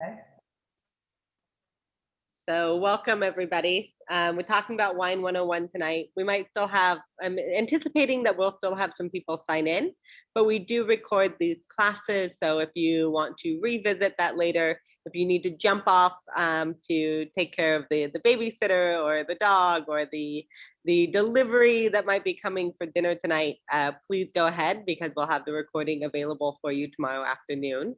Okay. So welcome everybody. We're talking about Wine 101 tonight. We might still have, I'm anticipating that we'll still have some people sign in, but we do record these classes. So if you want to revisit that later, if you need to jump off to take care of the babysitter or the dog or the delivery that might be coming for dinner tonight, please go ahead because we'll have the recording available for you tomorrow afternoon.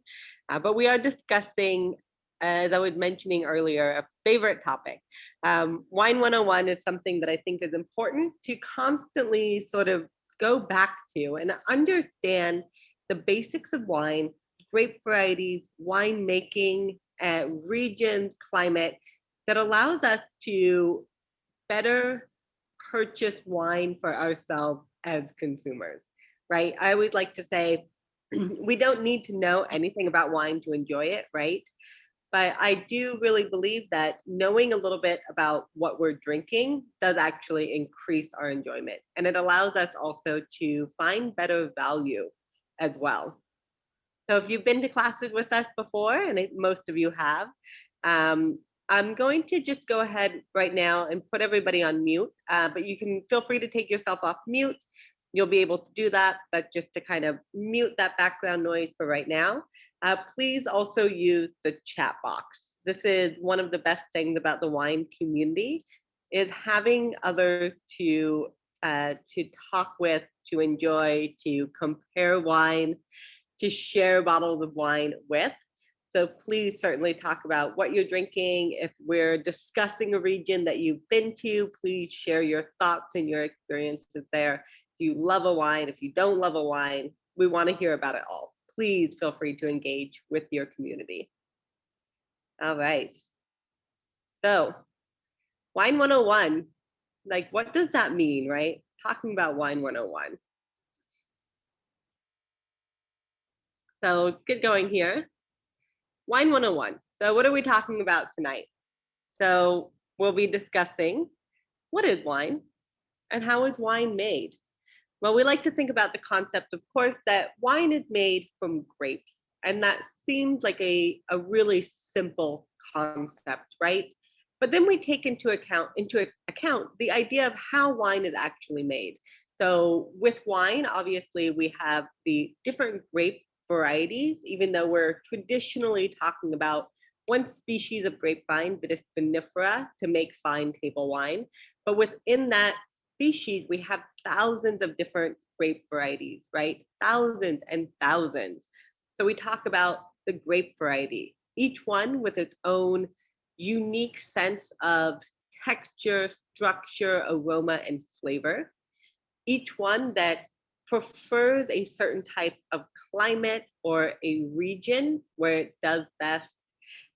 But we are discussing, as I was mentioning earlier, a favorite topic. Wine 101 is something that I think is important to constantly sort of go back to and understand the basics of wine, grape varieties, winemaking, regions, climate, that allows us to better purchase wine for ourselves as consumers, right? I always like to say, we don't need to know anything about wine to enjoy it, right? But I do really believe that knowing a little bit about what we're drinking does actually increase our enjoyment. And it allows us also to find better value as well. So if you've been to classes with us before, and most of you have, I'm going to just go ahead right now and put everybody on mute, but you can feel free to take yourself off mute. You'll be able to do that, but just to kind of mute that background noise for right now. Please also use the chat box. This is one of the best things about the wine community, is having others to talk with, to enjoy, to compare wine, to share bottles of wine with. So please certainly talk about what you're drinking. If we're discussing a region that you've been to, please share your thoughts and your experiences there. If you love a wine, if you don't love a wine, we want to hear about it all. Please feel free to engage with your community. All right. So, Wine 101, like what does that mean, right? Talking about Wine 101. So, get going here. Wine 101. So, what are we talking about tonight? So, we'll be discussing what is wine and how is wine made? Well, we like to think about the concept, of course, that wine is made from grapes. And that seems like a really simple concept, right? But then we take into account the idea of how wine is actually made. So with wine, obviously, we have the different grape varieties, even though we're traditionally talking about one species of grapevine, Vitis vinifera, to make fine table wine. But within that species, we have thousands of different grape varieties, right? Thousands and thousands. So we talk about the grape variety, each one with its own unique sense of texture, structure, aroma, and flavor. Each one that prefers a certain type of climate or a region where it does best.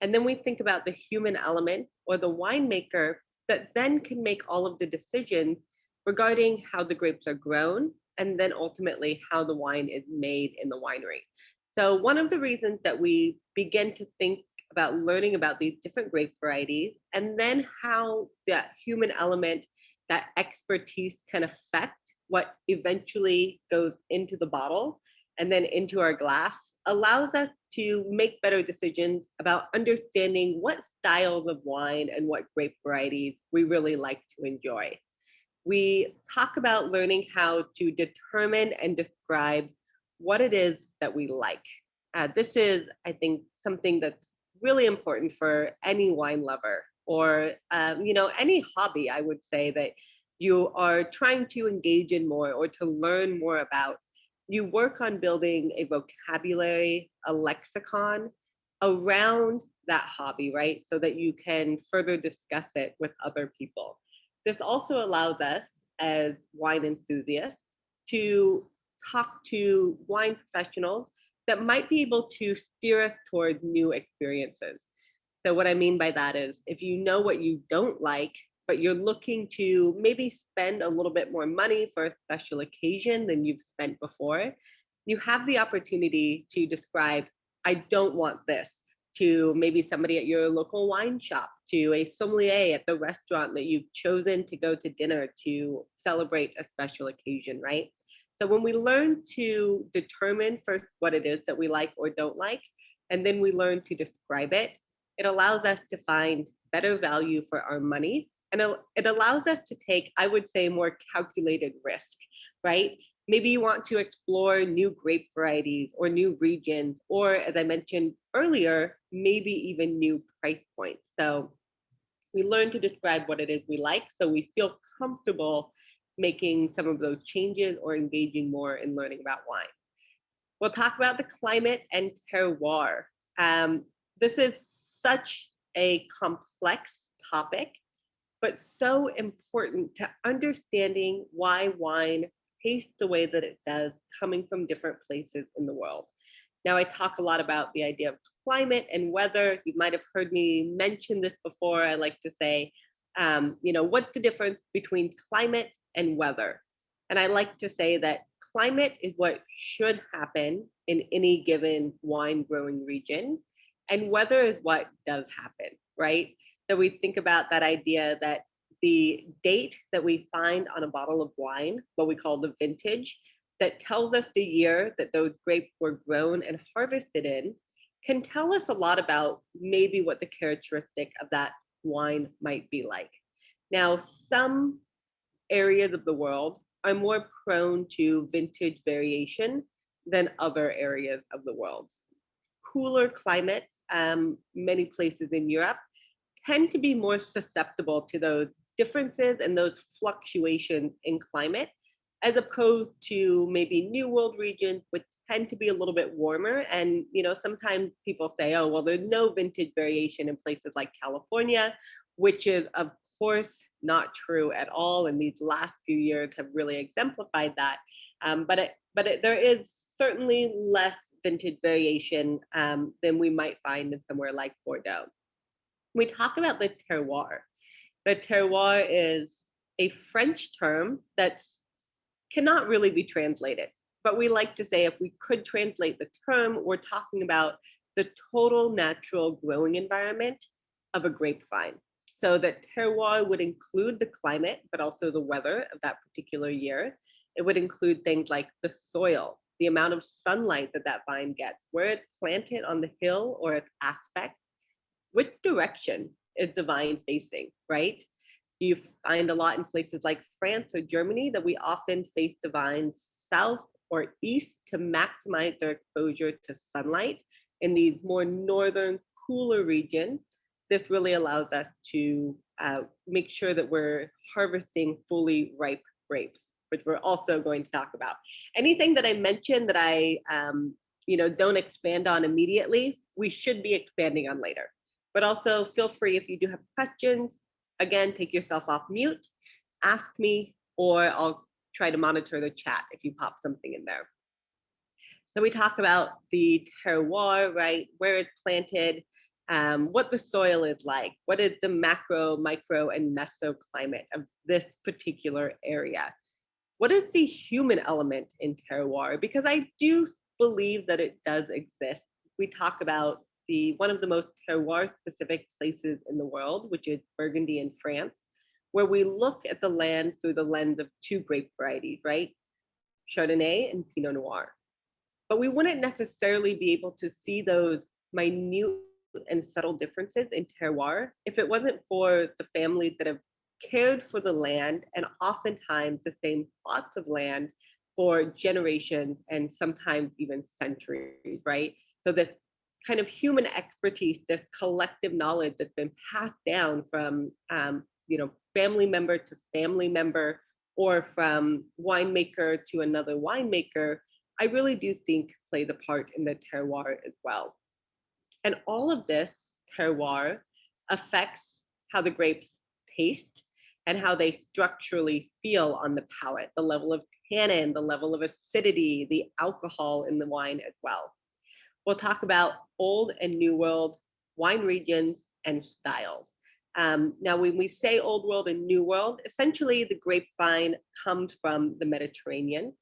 And then we think about the human element or the winemaker that then can make all of the decisions regarding how the grapes are grown and then ultimately how the wine is made in the winery. So one of the reasons that we begin to think about learning about these different grape varieties and then how that human element, that expertise can affect what eventually goes into the bottle and then into our glass allows us to make better decisions about understanding what styles of wine and what grape varieties we really like to enjoy. We talk about learning how to determine and describe what it is that we like. This is, I think, something that's really important for any wine lover or any hobby, I would say, that you are trying to engage in more or to learn more about. You work on building a vocabulary, a lexicon around that hobby, right? So that you can further discuss it with other people. This also allows us as wine enthusiasts to talk to wine professionals that might be able to steer us towards new experiences. So what I mean by that is if you know what you don't like, but you're looking to maybe spend a little bit more money for a special occasion than you've spent before, you have the opportunity to describe, I don't want this, to maybe somebody at your local wine shop, to a sommelier at the restaurant that you've chosen to go to dinner to celebrate a special occasion, right? So when we learn to determine first what it is that we like or don't like, and then we learn to describe it, it allows us to find better value for our money. And it allows us to take, I would say, more calculated risk, right? Maybe you want to explore new grape varieties or new regions, or as I mentioned earlier, maybe even new price points. So we learn to describe what it is we like so we feel comfortable making some of those changes or engaging more in learning about wine. We'll talk about the climate and terroir. This is such a complex topic, but so important to understanding why wine tastes the way that it does coming from different places in the world. Now, I talk a lot about the idea of climate and weather. You might have heard me mention this before. I like to say, what's the difference between climate and weather? And I like to say that climate is what should happen in any given wine growing region, and weather is what does happen, right? So we think about that idea that the date that we find on a bottle of wine, what we call the vintage, that tells us the year that those grapes were grown and harvested in, can tell us a lot about maybe what the characteristic of that wine might be like. Now, some areas of the world are more prone to vintage variation than other areas of the world. Cooler climates, many places in Europe, tend to be more susceptible to those differences and those fluctuations in climate, as opposed to maybe New World regions, which tend to be a little bit warmer. And sometimes people say, oh, well, there's no vintage variation in places like California, which is of course not true at all. And these last few years have really exemplified that. There is certainly less vintage variation than we might find in somewhere like Bordeaux. We talk about the terroir. The terroir is a French term that cannot really be translated. But we like to say if we could translate the term, we're talking about the total natural growing environment of a grapevine. So that terroir would include the climate, but also the weather of that particular year. It would include things like the soil, the amount of sunlight that that vine gets, where it's planted on the hill or its aspect, which direction is the vine facing, right? You find a lot in places like France or Germany that we often face the vines south or east to maximize their exposure to sunlight. In these more northern, cooler regions, this really allows us to make sure that we're harvesting fully ripe grapes, which we're also going to talk about. Anything that I mentioned that I don't expand on immediately, we should be expanding on later. But also feel free if you do have questions, again, take yourself off mute, ask me, or I'll try to monitor the chat if you pop something in there. So we talk about the terroir, right? Where it's planted, what the soil is like, what is the macro, micro, and mesoclimate of this particular area. What is the human element in terroir? Because I do believe that it does exist. We talk about one of the most terroir-specific places in the world, which is Burgundy in France, where we look at the land through the lens of two grape varieties, right? Chardonnay and Pinot Noir. But we wouldn't necessarily be able to see those minute and subtle differences in terroir if it wasn't for the families that have cared for the land and oftentimes the same plots of land for generations and sometimes even centuries, right? So this kind of human expertise, this collective knowledge that's been passed down from family member to family member, or from winemaker to another winemaker, I really do think play the part in the terroir as well. And all of this terroir affects how the grapes taste and how they structurally feel on the palate, the level of tannin, the level of acidity, the alcohol in the wine as well. We'll talk about old and new world wine regions and styles. Now, when we say old world and new world, essentially the grapevine comes from the Mediterranean.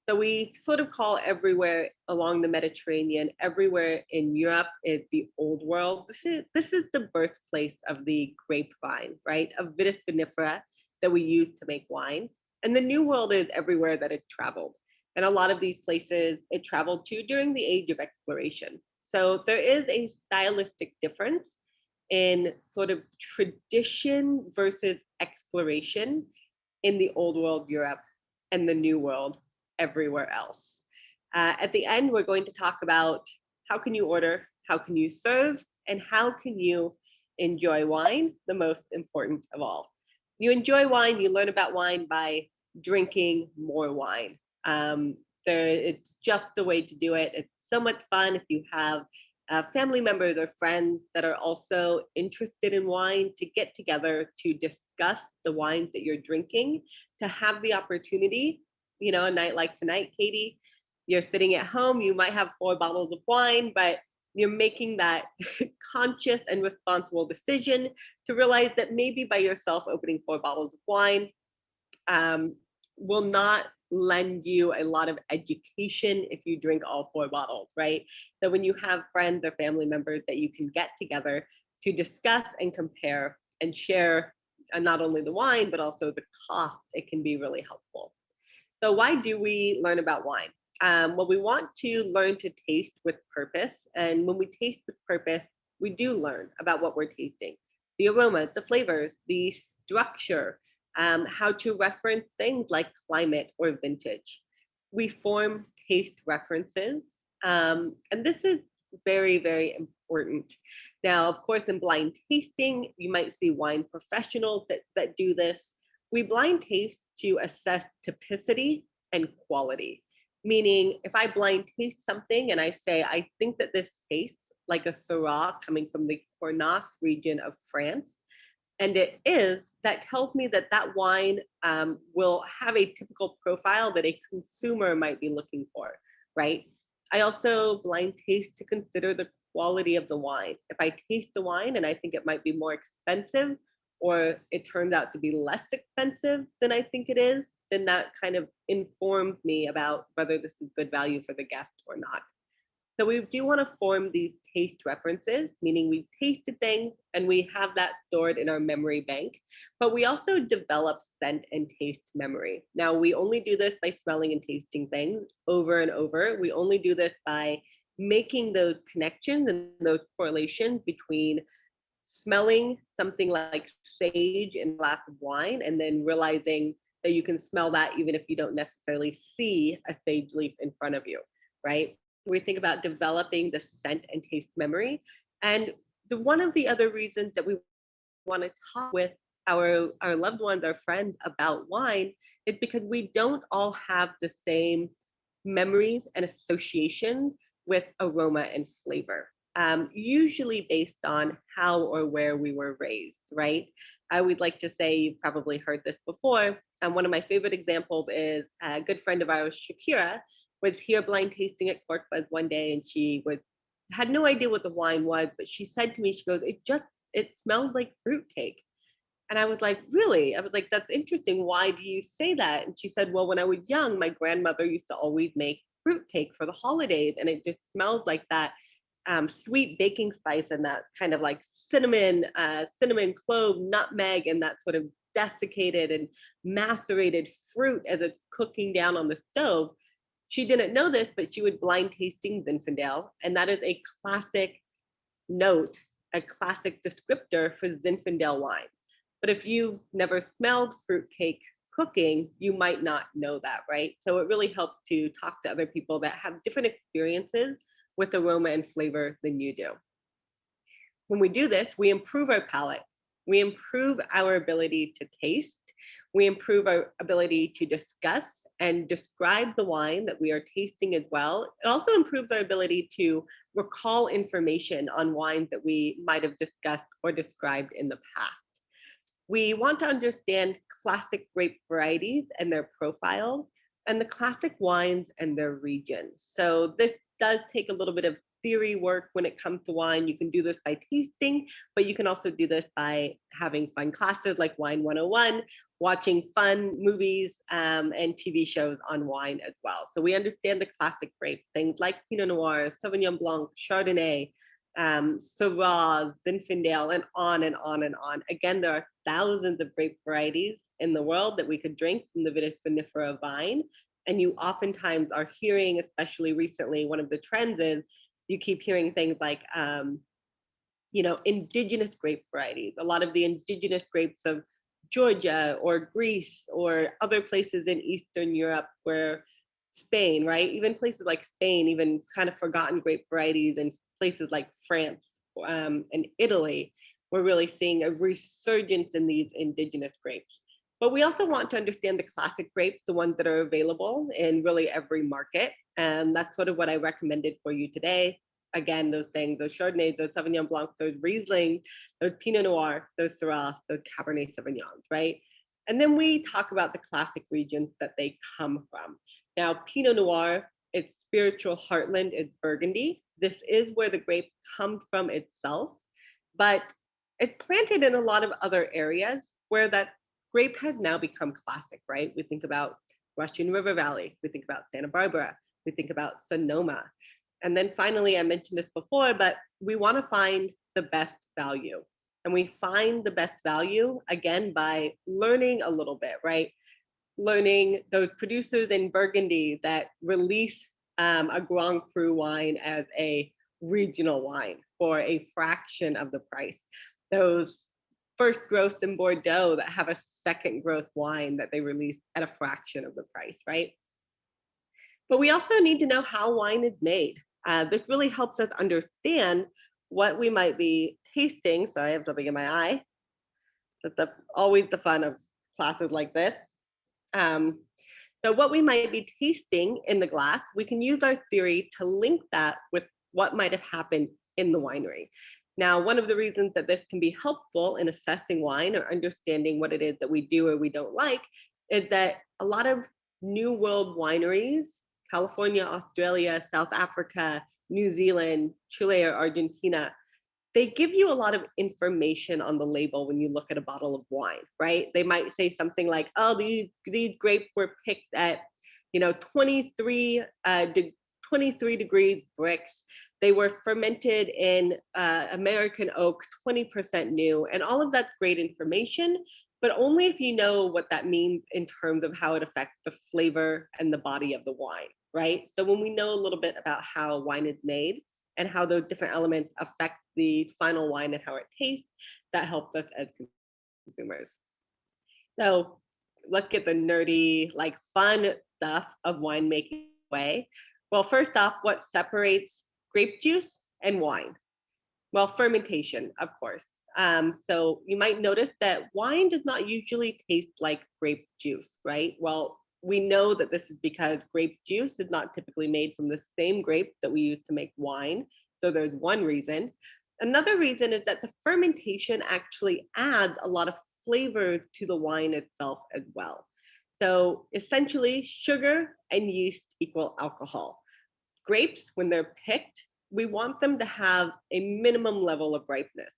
So we sort of call everywhere along the Mediterranean, everywhere in Europe is the old world. This is the birthplace of the grapevine, right? Of Vitis vinifera that we use to make wine. And the new world is everywhere that it traveled. And a lot of these places it traveled to during the age of exploration. So there is a stylistic difference in sort of tradition versus exploration in the old world Europe and the new world everywhere else. At the end, we're going to talk about how can you order, how can you serve, and how can you enjoy wine, the most important of all. You enjoy wine, you learn about wine by drinking more wine. It's just the way to do it. It's so much fun if you have family members or friends that are also interested in wine to get together to discuss the wines that you're drinking, to have the opportunity, a night like tonight, Katie, you're sitting at home, you might have 4 bottles of wine, but you're making that conscious and responsible decision to realize that maybe by yourself opening 4 bottles of wine will not lend you a lot of education if you drink all 4 bottles, right? So when you have friends or family members that you can get together to discuss and compare and share not only the wine, but also the cost, it can be really helpful. So why do we learn about wine? Well, we want to learn to taste with purpose. And when we taste with purpose, we do learn about what we're tasting, the aromas, the flavors, the structure, how to reference things like climate or vintage. We form taste references. And this is very, very important. Now, of course, in blind tasting, you might see wine professionals that do this. We blind taste to assess typicity and quality. Meaning, if I blind taste something and I say, I think that this tastes like a Syrah coming from the Cornas region of France, and it is, that tells me that that wine will have a typical profile that a consumer might be looking for, right? I also blind taste to consider the quality of the wine. If I taste the wine and I think it might be more expensive, or it turns out to be less expensive than I think it is, then that kind of informs me about whether this is good value for the guest or not. So we do want to form these taste references, meaning we tasted things and we have that stored in our memory bank, but we also develop scent and taste memory. Now, we only do this by smelling and tasting things over and over. We only do this by making those connections and those correlations between smelling something like sage in a glass of wine and then realizing that you can smell that even if you don't necessarily see a sage leaf in front of you, right? We think about developing the scent and taste memory. And one of the other reasons that we want to talk with our loved ones, our friends about wine is because we don't all have the same memories and associations with aroma and flavor, usually based on how or where we were raised, right? I would like to say, you've probably heard this before. One of my favorite examples is a good friend of ours, Shakira, was here blind tasting at Cork Buzz one day, and she had no idea what the wine was, but she said to me, she goes, it smelled like fruitcake. And I was like, really? I was like, that's interesting. Why do you say that? And she said, well, when I was young, my grandmother used to always make fruitcake for the holidays, and it just smelled like that sweet baking spice and that kind of like cinnamon, clove, nutmeg, and that sort of desiccated and macerated fruit as it's cooking down on the stove. She didn't know this, but she would blind tasting Zinfandel, and that is a classic note, a classic descriptor for Zinfandel wine. But if you've never smelled fruitcake cooking, you might not know that, right? So it really helps to talk to other people that have different experiences with aroma and flavor than you do. When we do this, we improve our palate. We improve our ability to taste. We improve our ability to discuss and describe the wine that we are tasting as well. It also improves our ability to recall information on wines that we might have discussed or described in the past. We want to understand classic grape varieties and their profiles, and the classic wines and their regions. So this does take a little bit of theory work when it comes to wine. You can do this by tasting, but you can also do this by having fun classes like Wine 101, watching fun movies and TV shows on wine as well. So we understand the classic grapes, things like Pinot Noir, Sauvignon Blanc, Chardonnay, Syrah, Zinfandel, and on and on and on. Again, there are thousands of grape varieties in the world that we could drink from the Vitis vinifera vine. And you oftentimes are hearing, especially recently, one of the trends is You keep hearing things like, indigenous grape varieties. A lot of the indigenous grapes of Georgia or Greece or other places in Eastern Europe where Spain, right? Even places like Spain, even kind of forgotten grape varieties, and places like France and Italy, we're really seeing a resurgence in these indigenous grapes. But we also want to understand the classic grapes, the ones that are available in really every market. And that's sort of what I recommended for you today. Again, those things, those Chardonnays, those Sauvignon Blancs, those Riesling, those Pinot Noir, those Syrah, those Cabernet Sauvignons, right? And then we talk about the classic regions that they come from. Now, Pinot Noir, its spiritual heartland is Burgundy. This is where the grape comes from itself, but it's planted in a lot of other areas where that grape has now become classic, right? We think about Russian River Valley, we think about Santa Barbara, we think about Sonoma. And then finally, I mentioned this before, but we want to find the best value. And we find the best value, again, by learning a little bit, right? Learning those producers in Burgundy that release a Grand Cru wine as a regional wine for a fraction of the price. Those first growth in Bordeaux that have a second growth wine that they release at a fraction of the price, right? But we also need to know how wine is made. This really helps us understand what we might be tasting. So I have something in my eye. That's always the fun of classes like this. So what we might be tasting in the glass, we can use our theory to link that with what might have happened in the winery. Now, one of the reasons that this can be helpful in assessing wine or understanding what it is that we do or we don't like is that a lot of New World wineries, California, Australia, South Africa, New Zealand, Chile, or Argentina, they give you a lot of information on the label when you look at a bottle of wine, right? They might say something like, oh, these grapes were picked at, 23 degrees Brix. They were fermented in American oak, 20% new, and all of that's great information, but only if you know what that means in terms of how it affects the flavor and the body of the wine, right? So when we know a little bit about how wine is made and how those different elements affect the final wine and how it tastes, that helps us as consumers. So let's get the nerdy, like fun stuff of winemaking away. Well, first off, what separates grape juice and wine? Well, fermentation, of course. So you might notice that wine does not usually taste like grape juice, right? Well, we know that this is because grape juice is not typically made from the same grape that we use to make wine. So there's one reason. Another reason is that the fermentation actually adds a lot of flavor to the wine itself as well. So essentially, sugar and yeast equal alcohol. Grapes, when they're picked, we want them to have a minimum level of ripeness.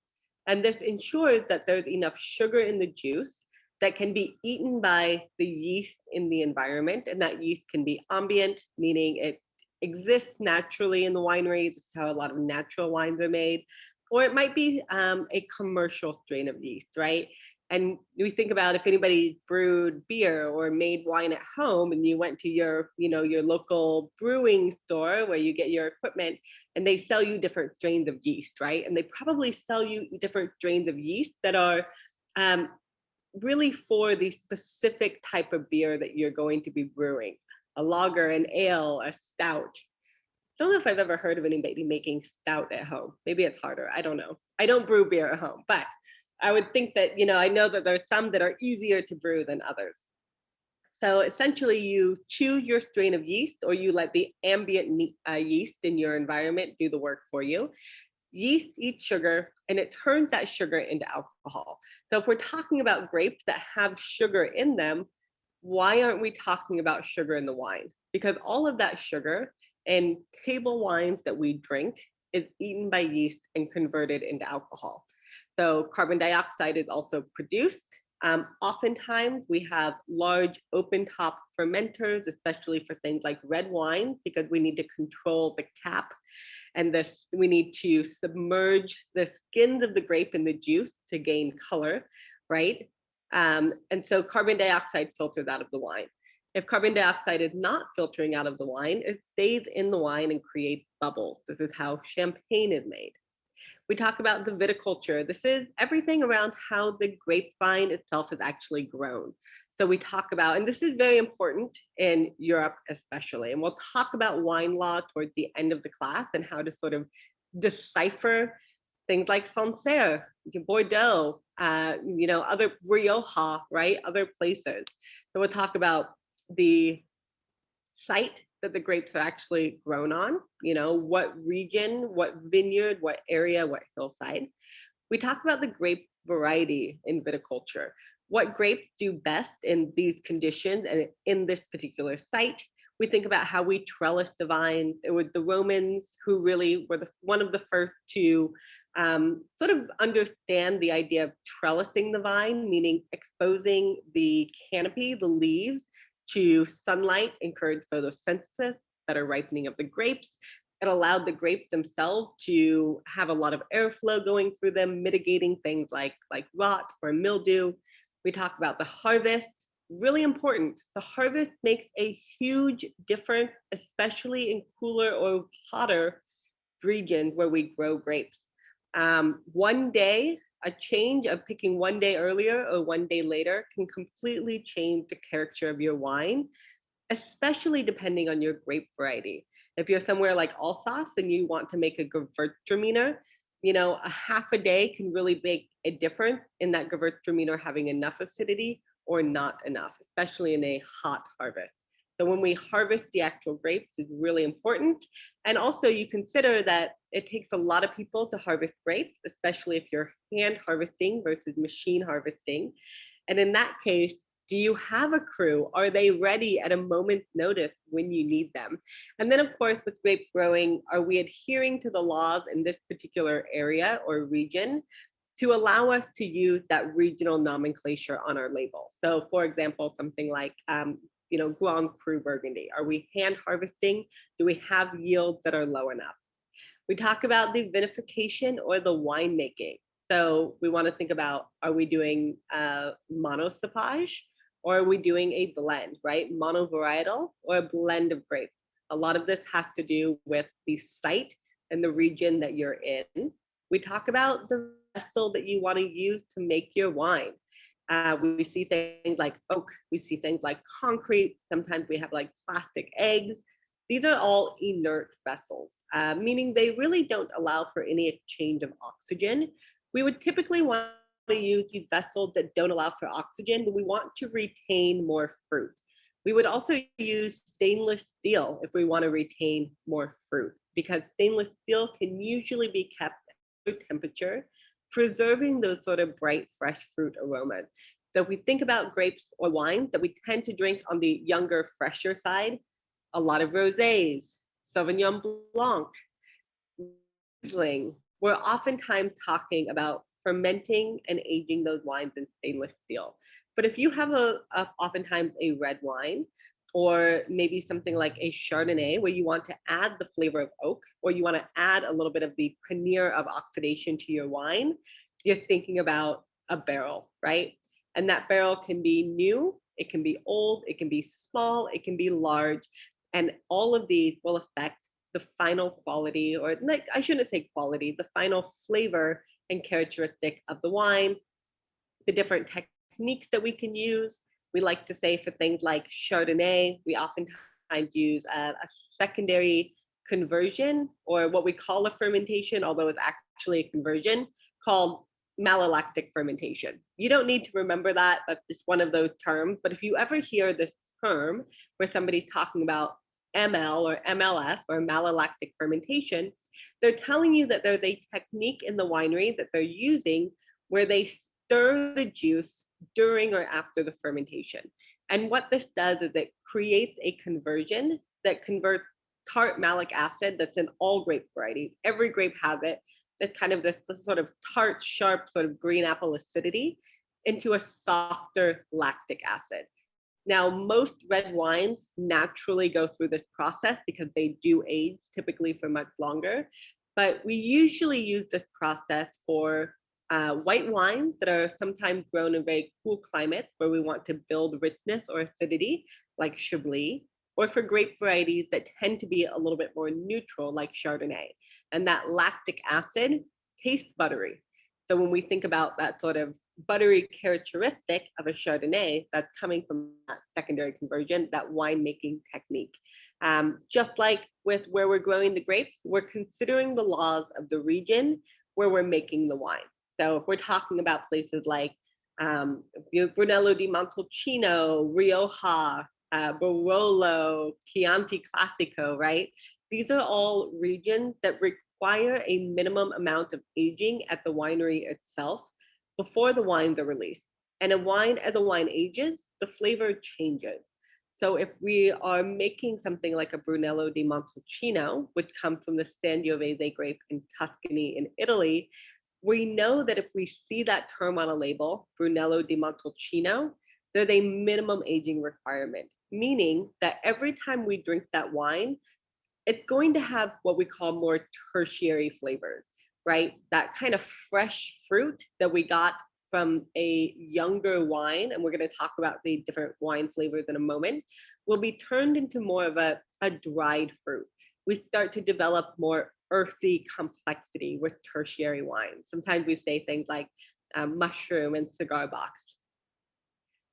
And this ensures that there's enough sugar in the juice that can be eaten by the yeast in the environment. And that yeast can be ambient, meaning it exists naturally in the wineries. It's how a lot of natural wines are made. Or it might be a commercial strain of yeast, right? And we think about if anybody brewed beer or made wine at home and you went to your local brewing store where you get your equipment and they sell you different strains of yeast, right? And they probably sell you different strains of yeast that are really for the specific type of beer that you're going to be brewing. A lager, an ale, a stout. I don't know if I've ever heard of anybody making stout at home. Maybe it's harder. I don't know. I don't brew beer at home, but I would think that, I know that there's some that are easier to brew than others. So essentially you choose your strain of yeast or you let the ambient yeast in your environment do the work for you. Yeast eats sugar and it turns that sugar into alcohol. So if we're talking about grapes that have sugar in them, why aren't we talking about sugar in the wine? Because all of that sugar in table wines that we drink is eaten by yeast and converted into alcohol. So carbon dioxide is also produced. Oftentimes we have large open top fermenters, especially for things like red wine, because we need to control the cap and we need to submerge the skins of the grape in the juice to gain color, right? And so carbon dioxide filters out of the wine. If carbon dioxide is not filtering out of the wine, it stays in the wine and creates bubbles. This is how champagne is made. We talk about the viticulture. This is everything around how the grapevine itself is actually grown. So we talk about, and this is very important in Europe especially, and we'll talk about wine law towards the end of the class and how to sort of decipher things like Sancerre, Bordeaux, other Rioja, right? Other places. So we'll talk about the site that the grapes are actually grown on, what region, what vineyard, what area, what hillside. We talk about the grape variety in viticulture. What grapes do best in these conditions and in this particular site. We think about how we trellis the vines. It was the Romans who really were one of the first to sort of understand the idea of trellising the vine, meaning exposing the canopy, the leaves, to sunlight, encourage photosynthesis, better ripening of the grapes. It allowed the grapes themselves to have a lot of airflow going through them, mitigating things like rot or mildew. We talk about the harvest, really important. The harvest makes a huge difference, especially in cooler or hotter regions where we grow grapes. One day, a change of picking one day earlier or one day later can completely change the character of your wine, especially depending on your grape variety. If you're somewhere like Alsace and you want to make a Gewürztraminer, a half a day can really make a difference in that Gewürztraminer having enough acidity or not enough, especially in a hot harvest. So when we harvest the actual grapes is really important. And also you consider that it takes a lot of people to harvest grapes, especially if you're hand harvesting versus machine harvesting. And in that case, do you have a crew? Are they ready at a moment's notice when you need them? And then of course, with grape growing, are we adhering to the laws in this particular area or region to allow us to use that regional nomenclature on our label? So for example, something like, Grand Cru Burgundy. Are we hand harvesting? Do we have yields that are low enough? We talk about the vinification or the winemaking. So we want to think about, are we doing monocepage or are we doing a blend, right? Monovarietal or a blend of grapes. A lot of this has to do with the site and the region that you're in. We talk about the vessel that you want to use to make your wine. We see things like oak, we see things like concrete, sometimes we have like plastic eggs. These are all inert vessels, meaning they really don't allow for any exchange of oxygen. We would typically want to use these vessels that don't allow for oxygen, but we want to retain more fruit. We would also use stainless steel if we want to retain more fruit, because stainless steel can usually be kept at temperature, preserving those sort of bright, fresh fruit aromas. So if we think about grapes or wines that we tend to drink on the younger, fresher side, a lot of rosés, Sauvignon Blanc, Riesling, we're oftentimes talking about fermenting and aging those wines in stainless steel. But if you have oftentimes a red wine, or maybe something like a Chardonnay where you want to add the flavor of oak, or you want to add a little bit of the pannier of oxidation to your wine, you're thinking about a barrel, right? And that barrel can be new, it can be old, it can be small, it can be large. And all of these will affect the final quality, or like, I shouldn't say quality, the final flavor and characteristic of the wine, the different techniques that we can use. We like to say for things like Chardonnay, we oftentimes use a secondary conversion, or what we call a fermentation, although it's actually a conversion, called malolactic fermentation. You don't need to remember that, that's just one of those terms. But if you ever hear this term where somebody's talking about ML or MLF or malolactic fermentation, they're telling you that there's a technique in the winery that they're using where they stir the juice during or after the fermentation. And what this does is it creates a conversion that converts tart malic acid that's in all grape varieties. Every grape has it. It's kind of this sort of tart, sharp, sort of green apple acidity into a softer lactic acid. Now, most red wines naturally go through this process because they do age typically for much longer, but we usually use this process for white wines that are sometimes grown in very cool climates where we want to build richness or acidity, like Chablis, or for grape varieties that tend to be a little bit more neutral, like Chardonnay. And that lactic acid tastes buttery. So when we think about that sort of buttery characteristic of a Chardonnay, that's coming from that secondary conversion, that winemaking technique. Just like with where we're growing the grapes, we're considering the laws of the region where we're making the wine. So if we're talking about places like Brunello di Montalcino, Rioja, Barolo, Chianti Classico, right? These are all regions that require a minimum amount of aging at the winery itself before the wines are released. And a wine, as the wine ages, the flavor changes. So if we are making something like a Brunello di Montalcino, which comes from the Sangiovese grape in Tuscany in Italy, we know that if we see that term on a label, Brunello di Montalcino, there's a minimum aging requirement, meaning that every time we drink that wine, it's going to have what we call more tertiary flavors, right? That kind of fresh fruit that we got from a younger wine, and we're going to talk about the different wine flavors in a moment, will be turned into more of a dried fruit. We start to develop more earthy complexity with tertiary wines. Sometimes we say things like mushroom and cigar box.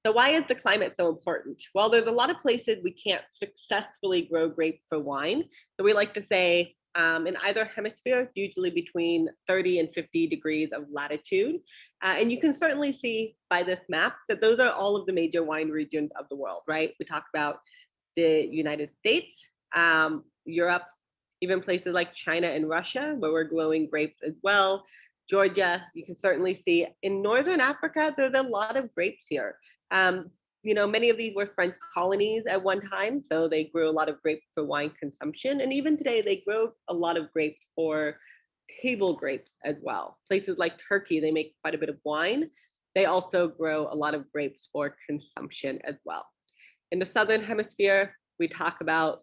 So why is the climate so important? Well, there's a lot of places we can't successfully grow grape for wine. So we like to say in either hemisphere, usually between 30 and 50 degrees of latitude. And you can certainly see by this map that those are all of the major wine regions of the world, right? We talk about the United States, Europe, even places like China and Russia, where we're growing grapes as well. Georgia, you can certainly see. In Northern Africa, there's a lot of grapes here. Many of these were French colonies at one time, so they grew a lot of grapes for wine consumption. And even today, they grow a lot of grapes for table grapes as well. Places like Turkey, they make quite a bit of wine. They also grow a lot of grapes for consumption as well. In the Southern Hemisphere, we talk about,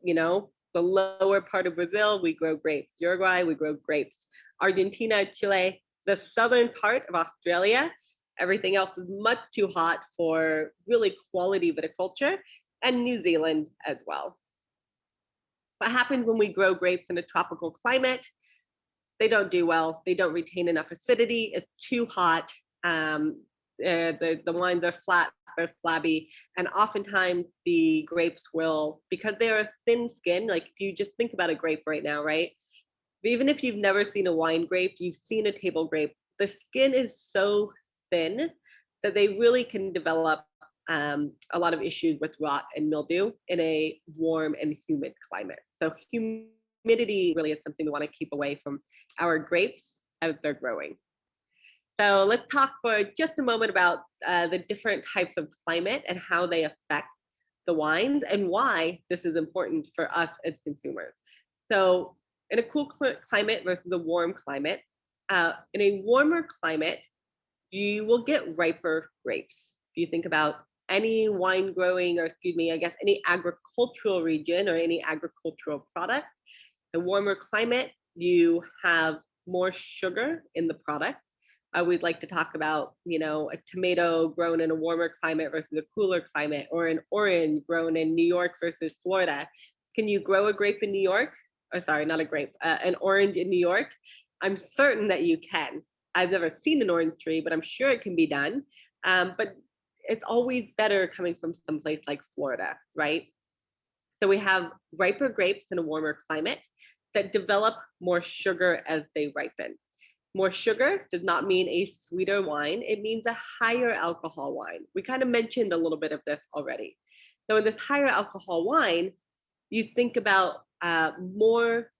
the lower part of Brazil, we grow grapes. Uruguay, we grow grapes. Argentina, Chile, the southern part of Australia, everything else is much too hot for really quality viticulture, and New Zealand as well. What happens when we grow grapes in a tropical climate? They don't do well. They don't retain enough acidity. It's too hot. The wines are flat, they're flabby, and oftentimes the grapes will, because they're a thin skin, like if you just think about a grape right now, right? Even if you've never seen a wine grape, you've seen a table grape, the skin is so thin that they really can develop a lot of issues with rot and mildew in a warm and humid climate. So humidity really is something we want to keep away from our grapes as they're growing. So let's talk for just a moment about the different types of climate and how they affect the wines and why this is important for us as consumers. So in a cool climate versus a warm climate, in a warmer climate, you will get riper grapes. If you think about any wine growing, or any agricultural region or any agricultural product, the warmer climate, you have more sugar in the product. We'd like to talk about, a tomato grown in a warmer climate versus a cooler climate, or an orange grown in New York versus Florida. Can you grow a grape in New York? Or sorry, not a grape, an orange in New York? I'm certain that you can. I've never seen an orange tree, but I'm sure it can be done. But it's always better coming from someplace like Florida, right? So we have riper grapes in a warmer climate that develop more sugar as they ripen. More sugar does not mean a sweeter wine. It means a higher alcohol wine. We kind of mentioned a little bit of this already. So in this higher alcohol wine, you think about more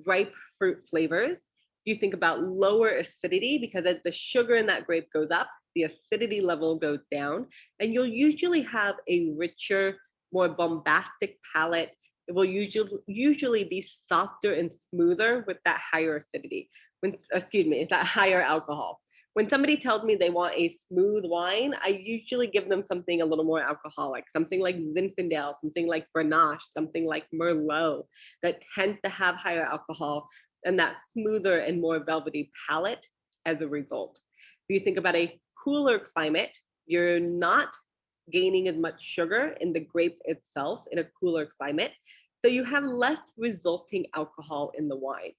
ripe fruit flavors. You think about lower acidity, because as the sugar in that grape goes up, the acidity level goes down, and you'll usually have a richer, more bombastic palate. It will usually be softer and smoother with that higher acidity. That higher alcohol. When somebody tells me they want a smooth wine, I usually give them something a little more alcoholic, something like Zinfandel, something like Grenache, something like Merlot, that tends to have higher alcohol and that smoother and more velvety palate as a result. If you think about a cooler climate, you're not gaining as much sugar in the grape itself in a cooler climate. So you have less resulting alcohol in the wine.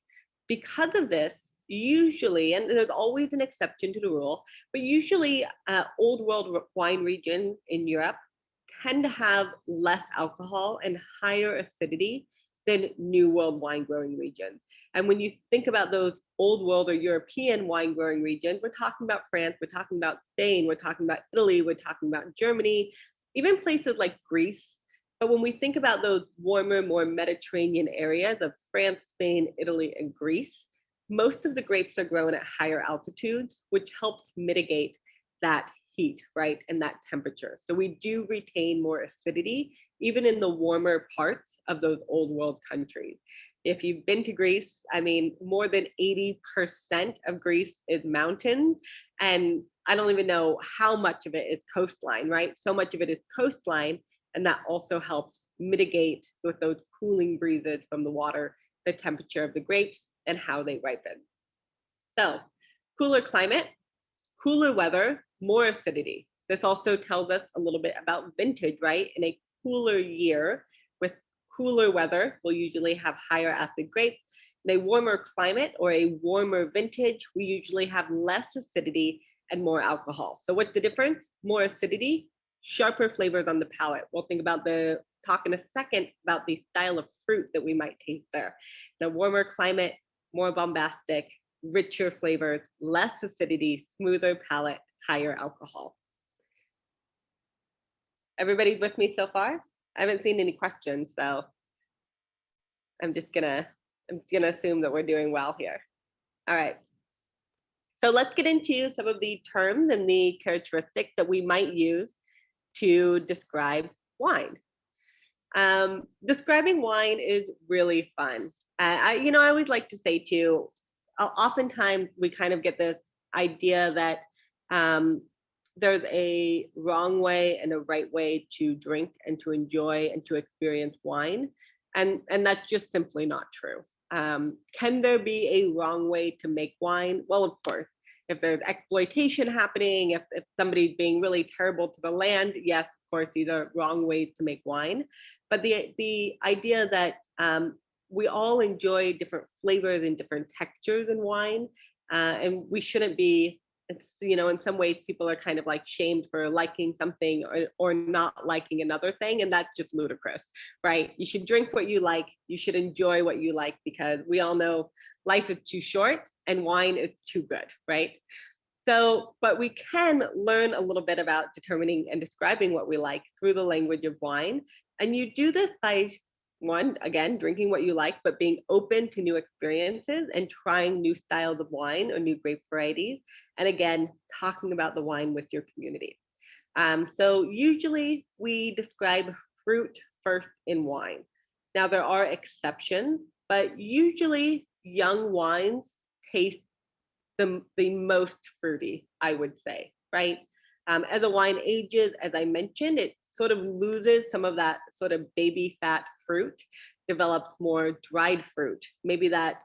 Because of this, usually, and there's always an exception to the rule, but usually old world wine regions in Europe tend to have less alcohol and higher acidity than new world wine growing regions. And when you think about those old world or European wine growing regions, we're talking about France, we're talking about Spain, we're talking about Italy, we're talking about Germany, even places like Greece. But when we think about those warmer, more Mediterranean areas of France, Spain, Italy, and Greece, most of the grapes are grown at higher altitudes, which helps mitigate that heat, right, and that temperature. So we do retain more acidity, even in the warmer parts of those old world countries. If you've been to Greece, I mean, more than 80% of Greece is mountains, and I don't even know how much of it is coastline, right? So much of it is coastline, and that also helps mitigate with those cooling breezes from the water, the temperature of the grapes and how they ripen. So cooler climate, cooler weather, more acidity. This also tells us a little bit about vintage, right? In a cooler year with cooler weather, we'll usually have higher acid grapes. In a warmer climate or a warmer vintage, we usually have less acidity and more alcohol. So what's the difference? More acidity, sharper flavors on the palate. We'll talk in a second about the style of fruit that we might taste there. In a warmer climate, more bombastic, richer flavors, less acidity, smoother palate, higher alcohol. Everybody's with me so far? I haven't seen any questions, so I'm just gonna assume that we're doing well here. All right. So let's get into some of the terms and the characteristics that we might use to describe wine. Describing wine is really fun. I always like to say too, oftentimes we kind of get this idea that there's a wrong way and a right way to drink and to enjoy and to experience wine. And that's just simply not true. Can there be a wrong way to make wine? Well, of course, if there's exploitation happening, if somebody's being really terrible to the land, yes, of course, these are wrong ways to make wine. But the idea that we all enjoy different flavors and different textures in wine, and we shouldn't be, in some ways people are kind of like shamed for liking something or not liking another thing, and that's just ludicrous, right? You should drink what you like, you should enjoy what you like, because we all know life is too short and wine is too good, right? So, but we can learn a little bit about determining and describing what we like through the language of wine. And you do this by, one, again, drinking what you like, but being open to new experiences and trying new styles of wine or new grape varieties. And again, talking about the wine with your community. So usually we describe fruit first in wine. Now there are exceptions, but usually young wines taste the most fruity, I would say, right? As a wine ages, as I mentioned, it sort of loses some of that sort of baby fat fruit, develops more dried fruit. Maybe that,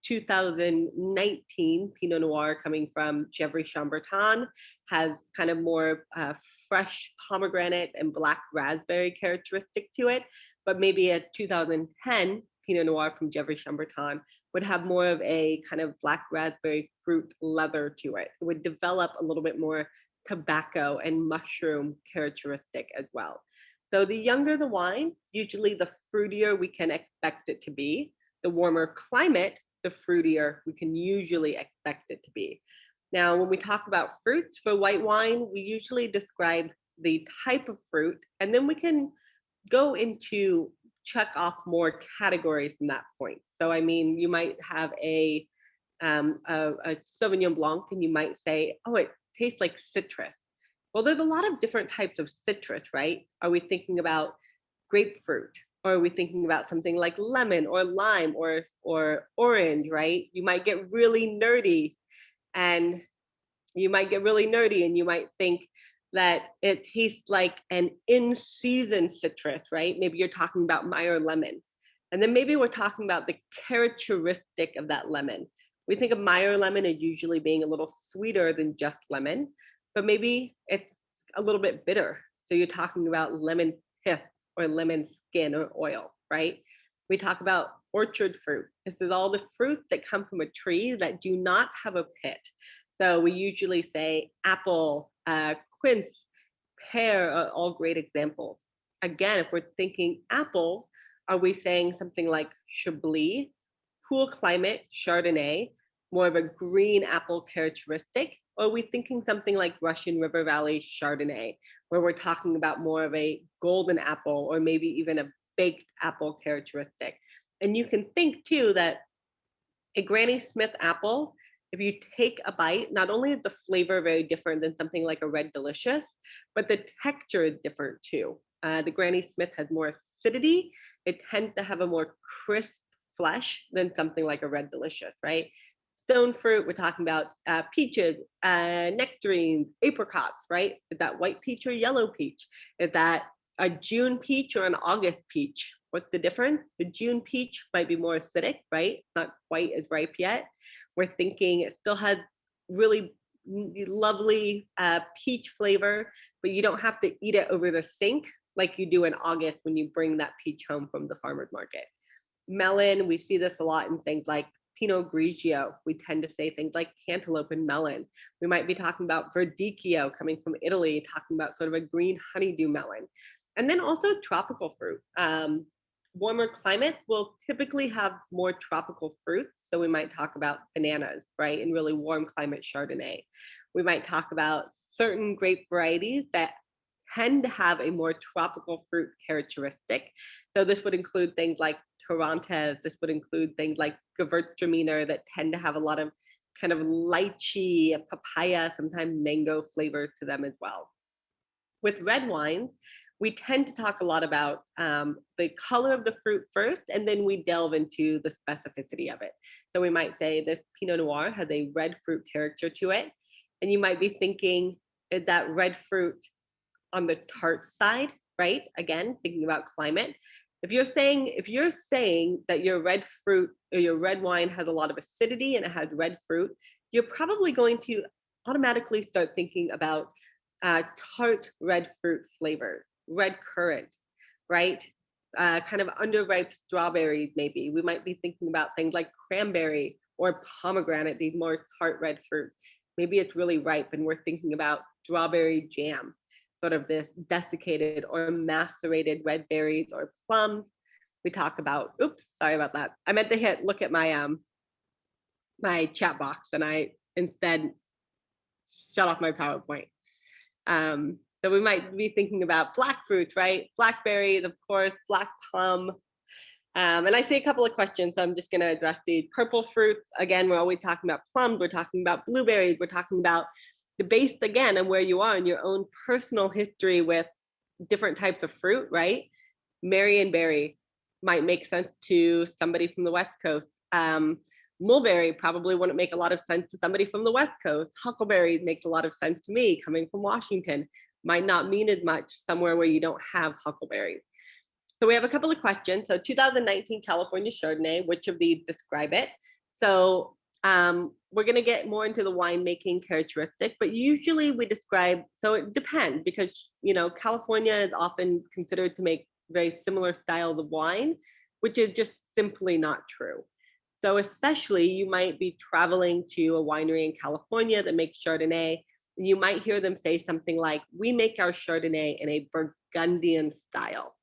2019 Pinot Noir coming from Gevrey Chambertin has kind of more fresh pomegranate and black raspberry characteristic to it. But maybe a 2010 Pinot Noir from Gevrey Chambertin would have more of a kind of black raspberry fruit leather to it. It would develop a little bit more tobacco and mushroom characteristic as well. So the younger the wine, usually the fruitier we can expect it to be. The warmer climate, the fruitier we can usually expect it to be. Now, when we talk about fruits for white wine, we usually describe the type of fruit, and then we can go into check off more categories from that point. So, I mean, you might have a Sauvignon Blanc, and you might say, oh, it tastes like citrus. Well, there's a lot of different types of citrus, right? Are we thinking about grapefruit? Or are we thinking about something like lemon or lime or orange, right? You might get really nerdy and you might think that it tastes like an in-season citrus, right? Maybe you're talking about Meyer lemon. And then maybe we're talking about the characteristic of that lemon. We think of Meyer lemon as usually being a little sweeter than just lemon, but maybe it's a little bit bitter. So you're talking about lemon pith or lemon skin or oil, right? We talk about orchard fruit. This is all the fruits that come from a tree that do not have a pit. So we usually say apple, quince, pear are all great examples. Again, if we're thinking apples, are we saying something like Chablis, cool climate, Chardonnay, more of a green apple characteristic? Or are we thinking something like Russian River Valley Chardonnay, where we're talking about more of a golden apple or maybe even a baked apple characteristic? And you can think too that a Granny Smith apple, if you take a bite, not only is the flavor very different than something like a Red Delicious, but the texture is different too. The Granny Smith has more acidity. It tends to have a more crisp flesh than something like a Red Delicious, right? Stone fruit, we're talking about peaches, nectarines, apricots, right? Is that white peach or yellow peach? Is that a June peach or an August peach? What's the difference? The June peach might be more acidic, right? It's not quite as ripe yet. We're thinking it still has really lovely peach flavor, but you don't have to eat it over the sink like you do in August when you bring that peach home from the farmer's market. Melon, we see this a lot in things like Pinot Grigio. We tend to say things like cantaloupe and melon. We might be talking about Verdicchio coming from Italy, talking about sort of a green honeydew melon. And then also tropical fruit. Warmer climate will typically have more tropical fruits. So we might talk about bananas, right? In really warm climate Chardonnay. We might talk about certain grape varieties that tend to have a more tropical fruit characteristic. So this would include things like Torrontés. This would include things like Gewürztraminer that tend to have a lot of kind of lychee, papaya, sometimes mango flavors to them as well. With red wines, we tend to talk a lot about the color of the fruit first, and then we delve into the specificity of it. So we might say this Pinot Noir has a red fruit character to it. And you might be thinking, is that red fruit on the tart side, right? Again, thinking about climate. If you're saying that your red fruit or your red wine has a lot of acidity and it has red fruit, you're probably going to automatically start thinking about tart red fruit flavors, red currant, right? Kind of underripe strawberries, maybe. We might be thinking about things like cranberry or pomegranate, these more tart red fruit. Maybe it's really ripe and we're thinking about strawberry jam, sort of this desiccated or macerated red berries or plums. We talk about, oops, sorry about that. I meant to look at my my chat box and I instead shut off my PowerPoint. So we might be thinking about black fruits, right? Blackberries, of course, black plum. And I see a couple of questions, so I'm just going to address the purple fruits. Again, we're always talking about plums, we're talking about blueberries, we're talking about the base again and where you are in your own personal history with different types of fruit, right? Marionberry might make sense to somebody from the West Coast. Mulberry probably wouldn't make a lot of sense to somebody from the West Coast. Huckleberry makes a lot of sense to me coming from Washington. Might not mean as much somewhere where you don't have huckleberries. So we have a couple of questions. So 2019 California Chardonnay, which of these describe it? So we're going to get more into the winemaking characteristic, but usually we describe, so it depends because, you know, California is often considered to make very similar styles of wine, which is just simply not true. So especially you might be traveling to a winery in California that makes Chardonnay. You might hear them say something like, we make our Chardonnay in a Burgundian style.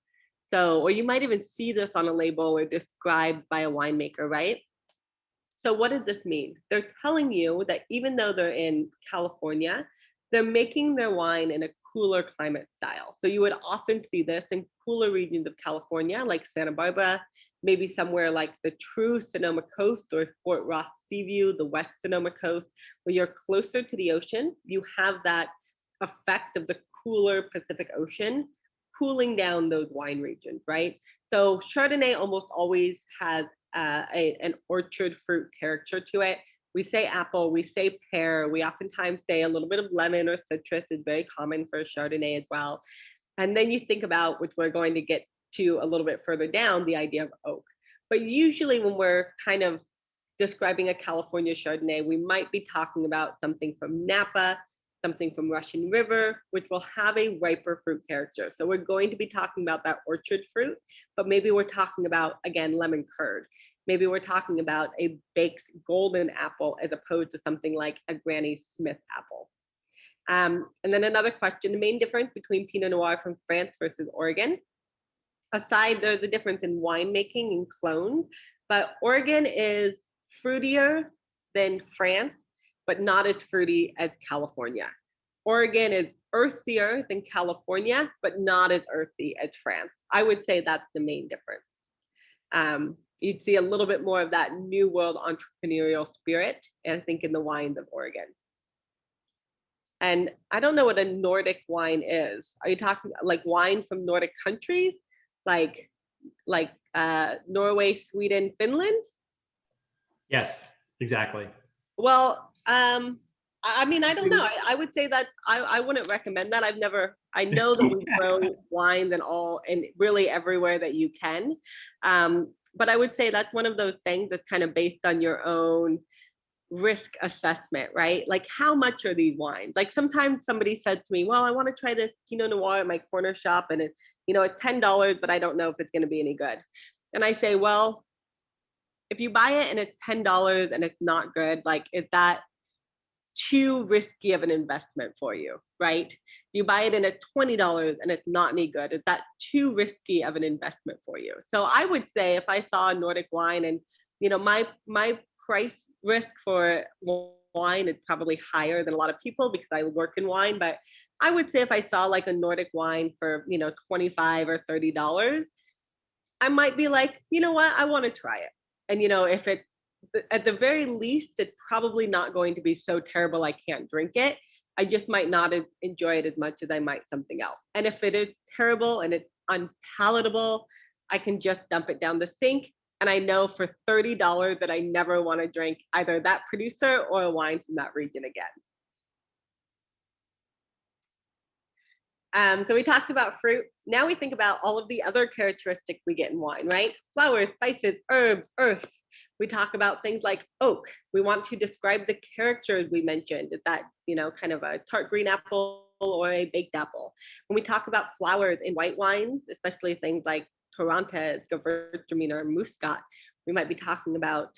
So, or you might even see this on a label or described by a winemaker, right? So what does this mean? They're telling you that even though they're in California, they're making their wine in a cooler climate style. So you would often see this in cooler regions of California, like Santa Barbara, maybe somewhere like the true Sonoma Coast or Fort Ross Seaview, the West Sonoma Coast, where you're closer to the ocean. You have that effect of the cooler Pacific Ocean cooling down those wine regions, right? So Chardonnay almost always has an orchard fruit character to it. We say apple, we say pear, we oftentimes say a little bit of lemon or citrus is very common for Chardonnay as well. And then you think about, which we're going to get to a little bit further down, the idea of oak. But usually when we're kind of describing a California Chardonnay, we might be talking about something from Napa, something from Russian River, which will have a riper fruit character. So we're going to be talking about that orchard fruit, but maybe we're talking about, again, lemon curd. Maybe we're talking about a baked golden apple as opposed to something like a Granny Smith apple. And then another question, the main difference between Pinot Noir from France versus Oregon. Aside, there's a difference in winemaking and clones, but Oregon is fruitier than France, but not as fruity as California. Oregon is earthier than California, but not as earthy as France. I would say that's the main difference. You'd see a little bit more of that new world entrepreneurial spirit, I think, in the wines of Oregon. And I don't know what a Nordic wine is. Are you talking like wine from Nordic countries, like Norway, Sweden, Finland? Yes, exactly. Well, I mean, I don't know. I would say that I wouldn't recommend that. I know that we grow wines and really everywhere that you can. But I would say that's one of those things that's kind of based on your own risk assessment, right? Like, how much are these wines? Like, sometimes somebody said to me, well, I want to try this Pinot Noir at my corner shop, and it's $10, but I don't know if it's going to be any good. And I say, well, if you buy it and it's $10 and it's not good, like, is that too risky of an investment for you, right? You buy it and it's $20 and it's not any good, is that too risky of an investment for you? So I would say if I saw a Nordic wine, and my price risk for wine is probably higher than a lot of people because I work in wine, but I would say if I saw like a Nordic wine for $25 or $30, I might be like, you know what, I want to try it. And if it, at the very least, it's probably not going to be so terrible I can't drink it. I just might not enjoy it as much as I might something else. And if it is terrible and it's unpalatable, I can just dump it down the sink. And I know for $30 that I never want to drink either that producer or a wine from that region again. So we talked about fruit. Now we think about all of the other characteristics we get in wine, right? Flowers, spices, herbs, earth. We talk about things like oak. We want to describe the characters we mentioned. Is that, kind of a tart green apple or a baked apple? When we talk about flowers in white wines, especially things like Torrontés, Gewürztraminer, Muscat, we might be talking about,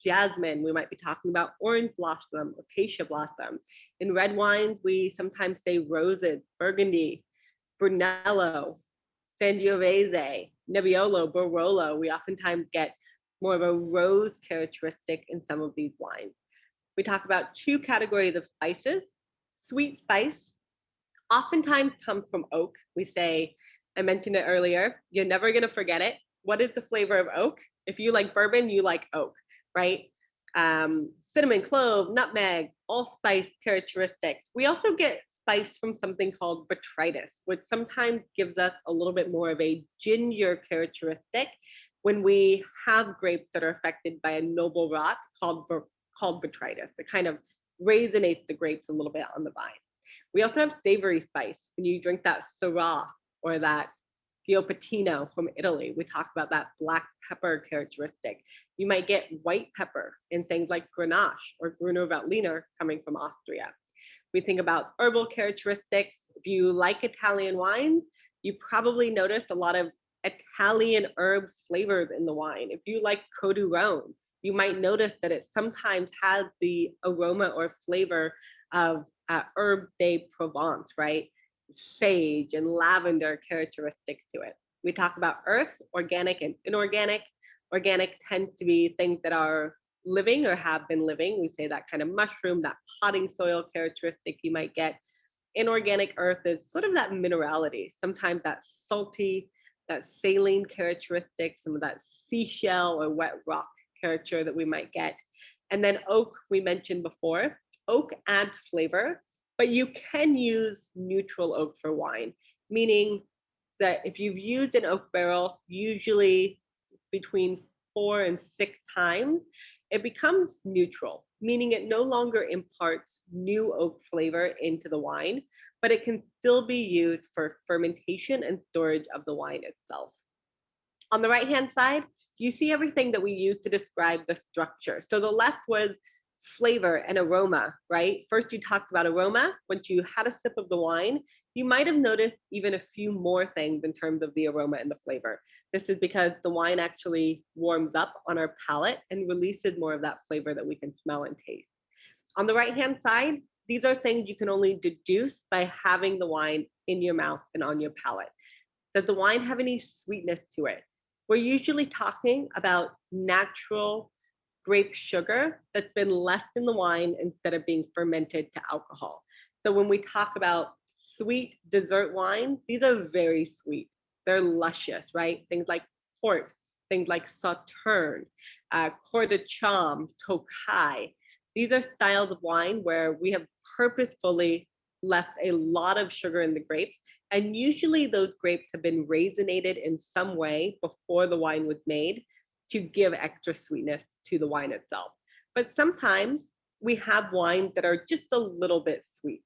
jasmine. We might be talking about orange blossom, acacia blossom. In red wines, we sometimes say roses, Burgundy, Brunello, Sangiovese, Nebbiolo, Barolo. We oftentimes get more of a rose characteristic in some of these wines. We talk about two categories of spices. Sweet spice oftentimes comes from oak. We say, I mentioned it earlier, you're never going to forget it. What is the flavor of oak? If you like bourbon, you like oak, right? Cinnamon, clove, nutmeg, allspice characteristics. We also get spice from something called botrytis, which sometimes gives us a little bit more of a ginger characteristic when we have grapes that are affected by a noble rot called botrytis. It kind of raisinates the grapes a little bit on the vine. We also have savory spice. When you drink that Syrah or that Ghiopatino from Italy, we talk about that black pepper characteristic. You might get white pepper in things like Grenache or Gruner Veltliner coming from Austria. We think about herbal characteristics. If you like Italian wines, you probably noticed a lot of Italian herb flavors in the wine. If you like Côte-du-Rhône, you might notice that it sometimes has the aroma or flavor of herb de Provence, right? Sage and lavender characteristics to it. We talk about earth, organic and inorganic. Organic tends to be things that are living or have been living. We say that kind of mushroom, that potting soil characteristic you might get. Inorganic earth is sort of that minerality, sometimes that salty, that saline characteristic, some of that seashell or wet rock character that we might get. And then oak, we mentioned before. Oak adds flavor, but you can use neutral oak for wine, meaning that if you've used an oak barrel, usually between 4 and 6 times, it becomes neutral, meaning it no longer imparts new oak flavor into the wine, but it can still be used for fermentation and storage of the wine itself. On the right-hand side, you see everything that we use to describe the structure. So the left was flavor and aroma, right? First, you talked about aroma. Once you had a sip of the wine, you might have noticed even a few more things in terms of the aroma and the flavor. This is because the wine actually warms up on our palate and releases more of that flavor that we can smell and taste. On the right-hand side, these are things you can only deduce by having the wine in your mouth and on your palate. Does the wine have any sweetness to it? We're usually talking about natural grape sugar that's been left in the wine instead of being fermented to alcohol. So when we talk about sweet dessert wine, these are very sweet. They're luscious, right? Things like port, things like sauterne, coeur de cham, tokay. These are styles of wine where we have purposefully left a lot of sugar in the grape. And usually those grapes have been raisinated in some way before the wine was made to give extra sweetness to the wine itself. But sometimes we have wines that are just a little bit sweet.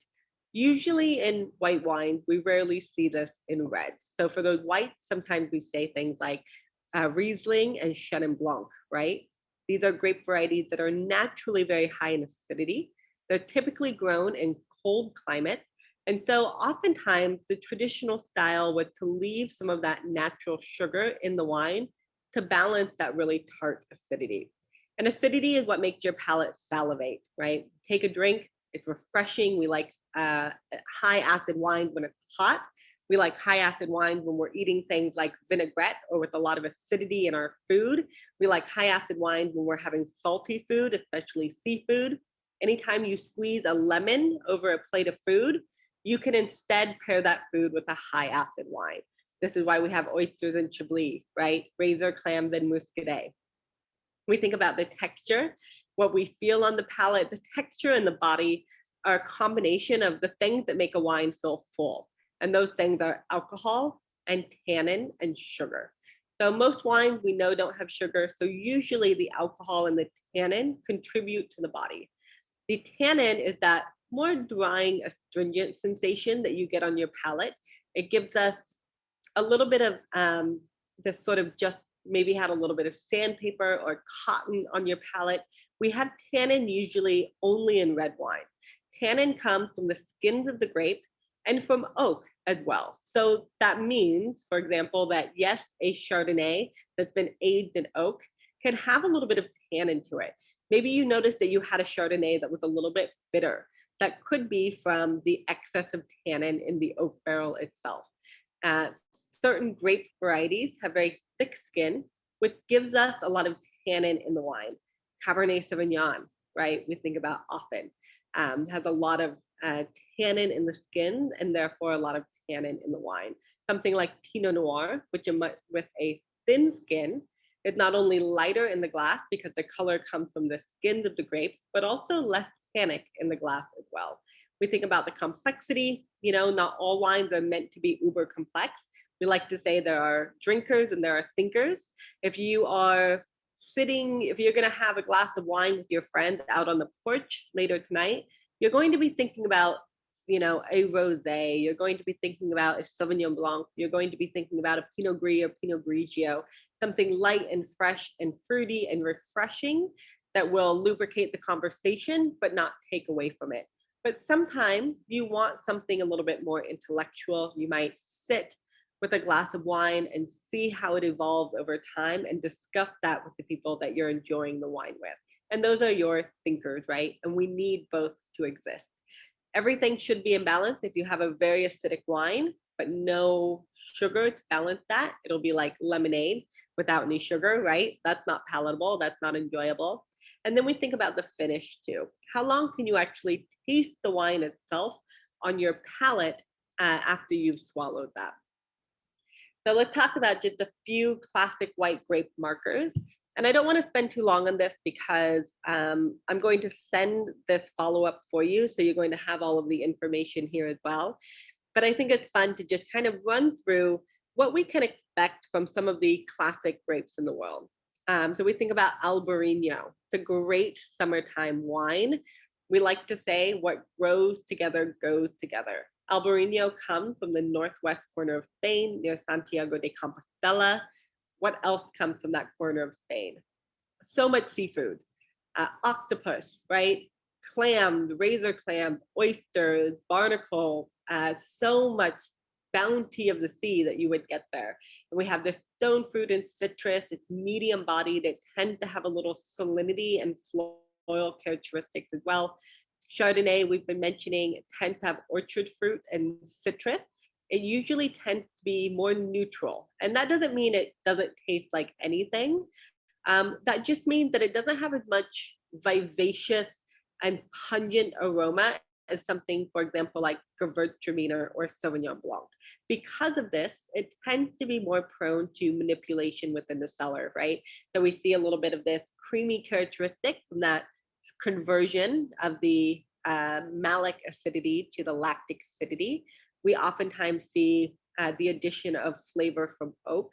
Usually in white wine, we rarely see this in red. So for those whites, sometimes we say things like Riesling and Chenin Blanc, right? These are grape varieties that are naturally very high in acidity. They're typically grown in cold climate. And so oftentimes the traditional style was to leave some of that natural sugar in the wine to balance that really tart acidity. And acidity is what makes your palate salivate, right? Take a drink, it's refreshing. We like high acid wines when it's hot. We like high acid wines when we're eating things like vinaigrette or with a lot of acidity in our food. We like high acid wines when we're having salty food, especially seafood. Anytime you squeeze a lemon over a plate of food, you can instead pair that food with a high acid wine. This is why we have oysters and chablis, right? Razor clams and muscadet. We think about the texture, what we feel on the palate, the texture and the body are a combination of the things that make a wine feel full. And those things are alcohol and tannin and sugar. So most wines we know don't have sugar. So usually the alcohol and the tannin contribute to the body. The tannin is that more drying, astringent sensation that you get on your palate. It gives us a little bit of this sort of just maybe had a little bit of sandpaper or cotton on your palate. We have tannin usually only in red wine. Tannin comes from the skins of the grape and from oak as well. So that means, for example, that yes, a Chardonnay that's been aged in oak can have a little bit of tannin to it. Maybe you noticed that you had a Chardonnay that was a little bit bitter. That could be from the excess of tannin in the oak barrel itself. Certain grape varieties have very thick skin, which gives us a lot of tannin in the wine. Cabernet Sauvignon, right? We think about often, has a lot of tannin in the skin and therefore a lot of tannin in the wine. Something like Pinot Noir, which with a thin skin, is not only lighter in the glass because the color comes from the skins of the grape, but also less tannic in the glass as well. We think about the complexity, not all wines are meant to be uber complex. We like to say there are drinkers and there are thinkers. If you're going to have a glass of wine with your friend out on the porch later tonight, you're going to be thinking about, a rosé. You're going to be thinking about a Sauvignon Blanc. You're going to be thinking about a Pinot Gris or Pinot Grigio, something light and fresh and fruity and refreshing that will lubricate the conversation, but not take away from it. But sometimes you want something a little bit more intellectual. You might sit with a glass of wine and see how it evolves over time and discuss that with the people that you're enjoying the wine with. And those are your thinkers, right? And we need both to exist. Everything should be in balance. If you have a very acidic wine, but no sugar to balance that, it'll be like lemonade without any sugar, right? That's not palatable. That's not enjoyable. And then we think about the finish too. How long can you actually taste the wine itself on your palate after you've swallowed that? So let's talk about just a few classic white grape markers. And I don't want to spend too long on this because I'm going to send this follow-up for you. So you're going to have all of the information here as well. But I think it's fun to just kind of run through what we can expect from some of the classic grapes in the world. So we think about Albarino. It's a great summertime wine. We like to say what grows together goes together. Albarino comes from the northwest corner of Spain near Santiago de Compostela. What else comes from that corner of Spain? So much seafood, octopus, right? Clams, razor clams, oysters, barnacle, so much bounty of the sea that you would get there. And we have this stone fruit and citrus. It's medium bodied. It tends to have a little salinity and floral characteristics as well. Chardonnay, we've been mentioning, it tends to have orchard fruit and citrus. It usually tends to be more neutral. And that doesn't mean it doesn't taste like anything. That just means that it doesn't have as much vivacious and pungent aroma as something, for example, like Gewürztraminer or Sauvignon Blanc. Because of this, it tends to be more prone to manipulation within the cellar, right? So we see a little bit of this creamy characteristic from that conversion of the malic acidity to the lactic acidity. We oftentimes see the addition of flavor from oak,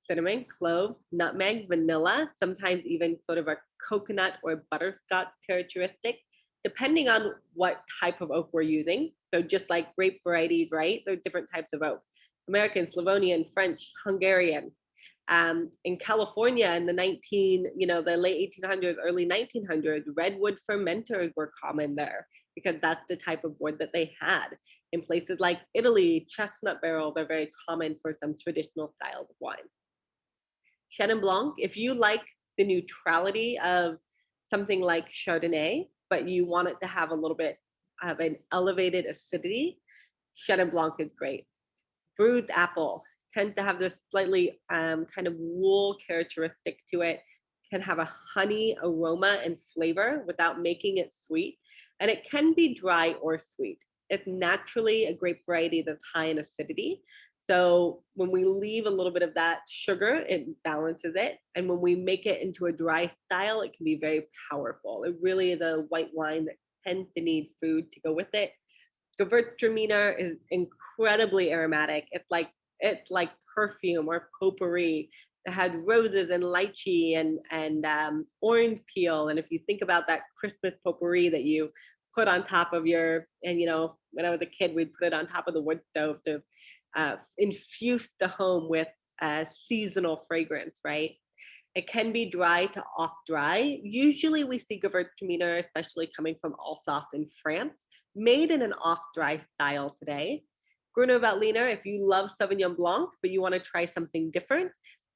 cinnamon, clove, nutmeg, vanilla, sometimes even sort of a coconut or butterscotch characteristic, depending on what type of oak we're using. So just like grape varieties, right? There are different types of oak. American, Slavonian, French, Hungarian. In California in the the late 1800s, early 1900s, redwood fermenters were common there because that's the type of wood that they had. In places like Italy, chestnut barrels are very common for some traditional styles of wine. Chenin Blanc, if you like the neutrality of something like Chardonnay, but you want it to have a little bit of an elevated acidity, Chenin Blanc is great. Bruised apple tends to have this slightly kind of wool characteristic to it, can have a honey aroma and flavor without making it sweet, and it can be dry or sweet. It's naturally a grape variety that's high in acidity. So when we leave a little bit of that sugar, it balances it. And when we make it into a dry style, it can be very powerful. It really is a white wine that tends to need food to go with it. Gewürztraminer is incredibly aromatic. It's like perfume or potpourri. It had roses and lychee and orange peel. And if you think about that Christmas potpourri that you put on top of when I was a kid, we'd put it on top of the wood stove to infuse the home with seasonal fragrance, right? It can be dry to off dry. Usually we see Gewürztraminer, especially coming from Alsace in France, made in an off dry style today. Gruner Veltliner, if you love Sauvignon Blanc, but you want to try something different,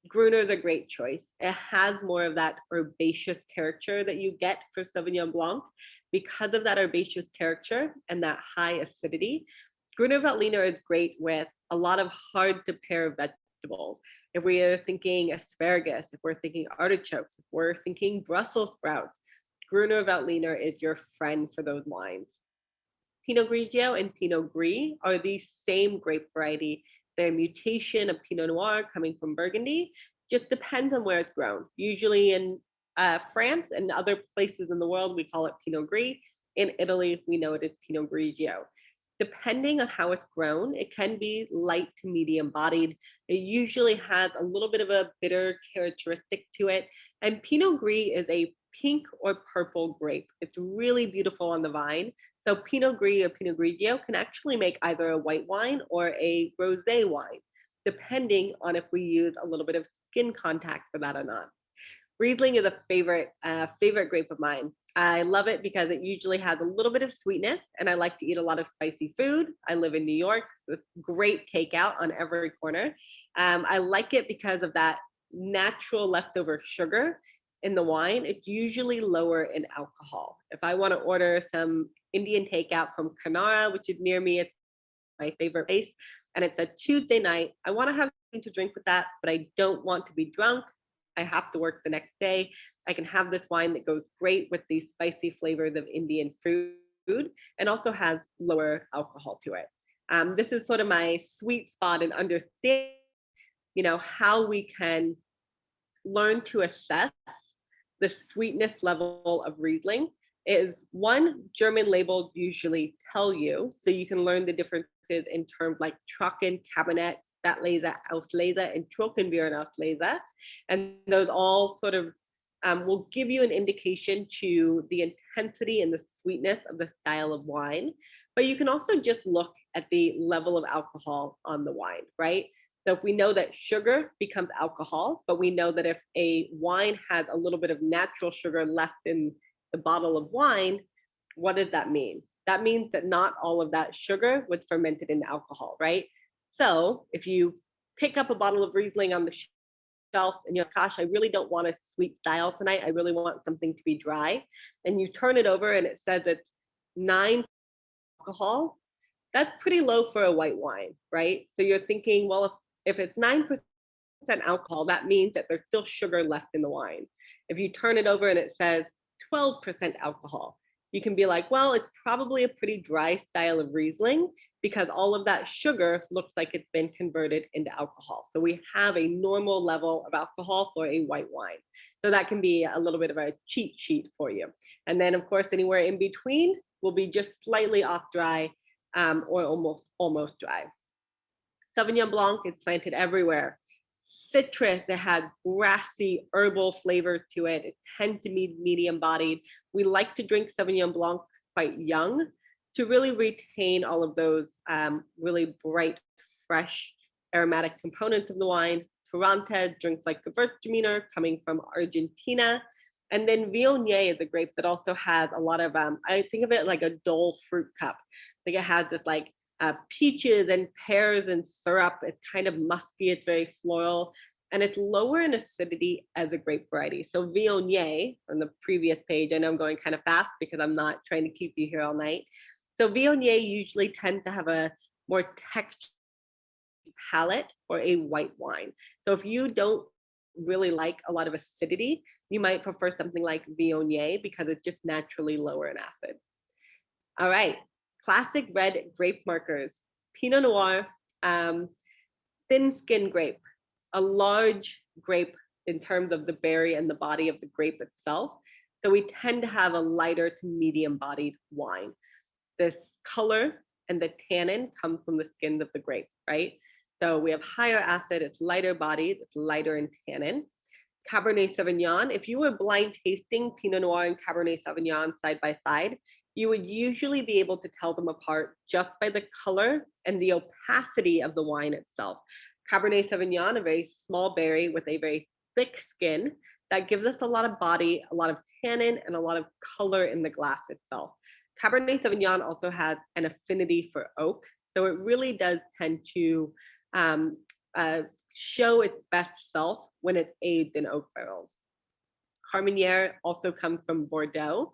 Gruner is a great choice. It has more of that herbaceous character that you get for Sauvignon Blanc. Because of that herbaceous character and that high acidity, Gruner Veltliner is great with a lot of hard to pair vegetables. If we are thinking asparagus, if we're thinking artichokes, if we're thinking Brussels sprouts, Gruner Veltliner is your friend for those wines. Pinot Grigio and Pinot Gris are the same grape variety. They're a mutation of Pinot Noir coming from Burgundy. Just depends on where it's grown. Usually in France and other places in the world, we call it Pinot Gris. In Italy, we know it is Pinot Grigio. Depending on how it's grown, it can be light to medium bodied. It usually has a little bit of a bitter characteristic to it. And Pinot Gris is a pink or purple grape. It's really beautiful on the vine. So Pinot Gris or Pinot Grigio can actually make either a white wine or a rosé wine, depending on if we use a little bit of skin contact for that or not. Riesling is a favorite grape of mine. I love it because it usually has a little bit of sweetness, and I like to eat a lot of spicy food. I live in New York with great takeout on every corner. I like it because of that natural leftover sugar in the wine. It's usually lower in alcohol. If I want to order some Indian takeout from Canara, which is near me, it's my favorite place, and it's a Tuesday night, I want to have something to drink with that, but I don't want to be drunk. I have to work the next day. I can have this wine that goes great with these spicy flavors of Indian food and also has lower alcohol to it. This is sort of my sweet spot in understanding, how we can learn to assess the sweetness level of Riesling. Is one, German labels usually tell you, so you can learn the differences in terms like Trocken, Cabernet, Spätlese, Auslese, and Trockenbeeren Auslese. And those all sort of will give you an indication to the intensity and the sweetness of the style of wine. But you can also just look at the level of alcohol on the wine, right? So if we know that sugar becomes alcohol, but we know that if a wine has a little bit of natural sugar left in the bottle of wine, what does that mean? That means that not all of that sugar was fermented into alcohol, right? So if you pick up a bottle of Riesling on the shelf and you're like, gosh, I really don't want a sweet style tonight. I really want something to be dry. And you turn it over and it says it's 9 alcohol. That's pretty low for a white wine, right? So you're thinking, well, if it's 9% alcohol, that means that there's still sugar left in the wine. If you turn it over and it says 12% alcohol, you can be like, well, it's probably a pretty dry style of Riesling because all of that sugar looks like it's been converted into alcohol. So we have a normal level of alcohol for a white wine. So that can be a little bit of a cheat sheet for you. And then of course, anywhere in between will be just slightly off dry or almost dry. Sauvignon Blanc is planted everywhere. Citrus that has grassy herbal flavors to it. It tends to be medium bodied. We like to drink Sauvignon Blanc quite young to really retain all of those really bright, fresh, aromatic components of the wine. Torrontés, drinks like Gewürztraminer coming from Argentina. And then Viognier is a grape that also has a lot of, I think of it like a dull fruit cup. I think it has this like peaches and pears and syrup. It's kind of musky, it's very floral, and it's lower in acidity as a grape variety. So Viognier, on the previous page, I know I'm going kind of fast because I'm not trying to keep you here all night. So Viognier usually tends to have a more textured palate for a white wine. So if you don't really like a lot of acidity, you might prefer something like Viognier because it's just naturally lower in acid. All right, classic red grape markers. Pinot Noir, thin skin grape, a large grape in terms of the berry and the body of the grape itself. So we tend to have a lighter to medium bodied wine. This color and the tannin come from the skins of the grape, right? So we have higher acid, it's lighter bodied, it's lighter in tannin. Cabernet Sauvignon, if you were blind tasting Pinot Noir and Cabernet Sauvignon side by side, you would usually be able to tell them apart just by the color and the opacity of the wine itself. Cabernet Sauvignon, a very small berry with a very thick skin that gives us a lot of body, a lot of tannin, and a lot of color in the glass itself. Cabernet Sauvignon also has an affinity for oak, so it really does tend to show its best self when it's aged in oak barrels. Carmenere also comes from Bordeaux,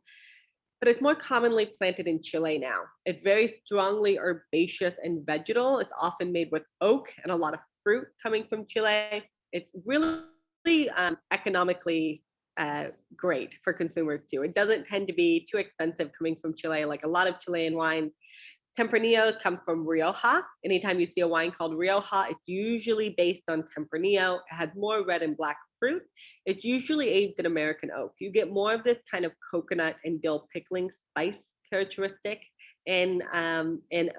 but it's more commonly planted in Chile now. It's very strongly herbaceous and vegetal. It's often made with oak and a lot of fruit coming from Chile. It's really economically great for consumers too. It doesn't tend to be too expensive coming from Chile, like a lot of Chilean wines. Tempranillo come from Rioja. Anytime you see a wine called Rioja, it's usually based on Tempranillo. It has more red and black fruit. It's usually aged in American oak. You get more of this kind of coconut and dill pickling spice characteristic in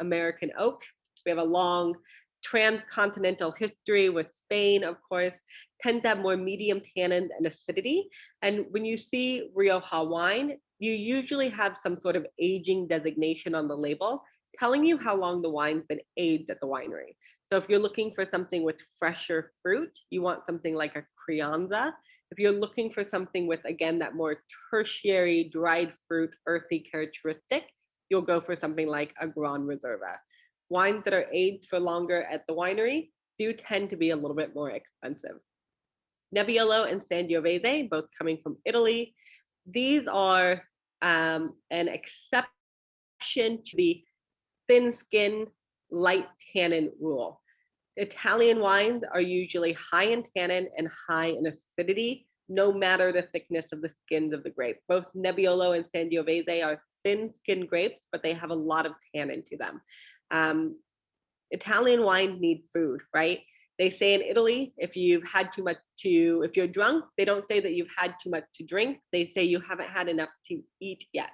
American oak. We have a long transcontinental history with Spain, of course, tends to have more medium tannins and acidity. And when you see Rioja wine, you usually have some sort of aging designation on the label telling you how long the wine's been aged at the winery. So if you're looking for something with fresher fruit, you want something like a Crianza. If you're looking for something with, again, that more tertiary dried fruit, earthy characteristic, you'll go for something like a Gran Reserva. Wines that are aged for longer at the winery do tend to be a little bit more expensive. Nebbiolo and Sangiovese, both coming from Italy. These are an exception to the thin skin, light tannin rule. Italian wines are usually high in tannin and high in acidity, no matter the thickness of the skins of the grape. Both Nebbiolo and Sangiovese are thin skinned grapes, but they have a lot of tannin to them. Italian wines need food, right? They say in Italy, if you're drunk, they don't say that you've had too much to drink. They say you haven't had enough to eat yet.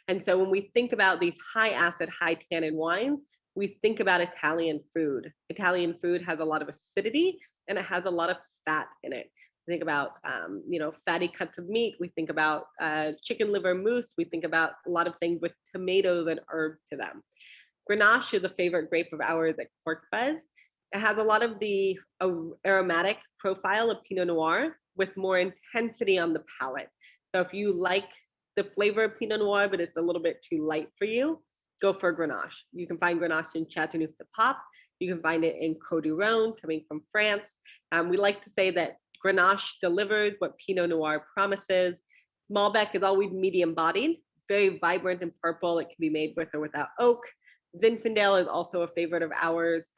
And so when we think about these high acid, high tannin wines, we think about Italian food. Italian food has a lot of acidity and it has a lot of fat in it. We think about, fatty cuts of meat. We think about chicken liver mousse. We think about a lot of things with tomatoes and herbs to them. Grenache is a favorite grape of ours at Cork Buzz. It has a lot of the aromatic profile of Pinot Noir with more intensity on the palate. So if you like the flavor of Pinot Noir, but it's a little bit too light for you, go for Grenache. You can find Grenache in Chateauneuf de Pape. You can find it in Côte du Rhône, coming from France. We like to say that Grenache delivers what Pinot Noir promises. Malbec is always medium bodied, very vibrant and purple. It can be made with or without oak. Zinfandel is also a favorite of ours.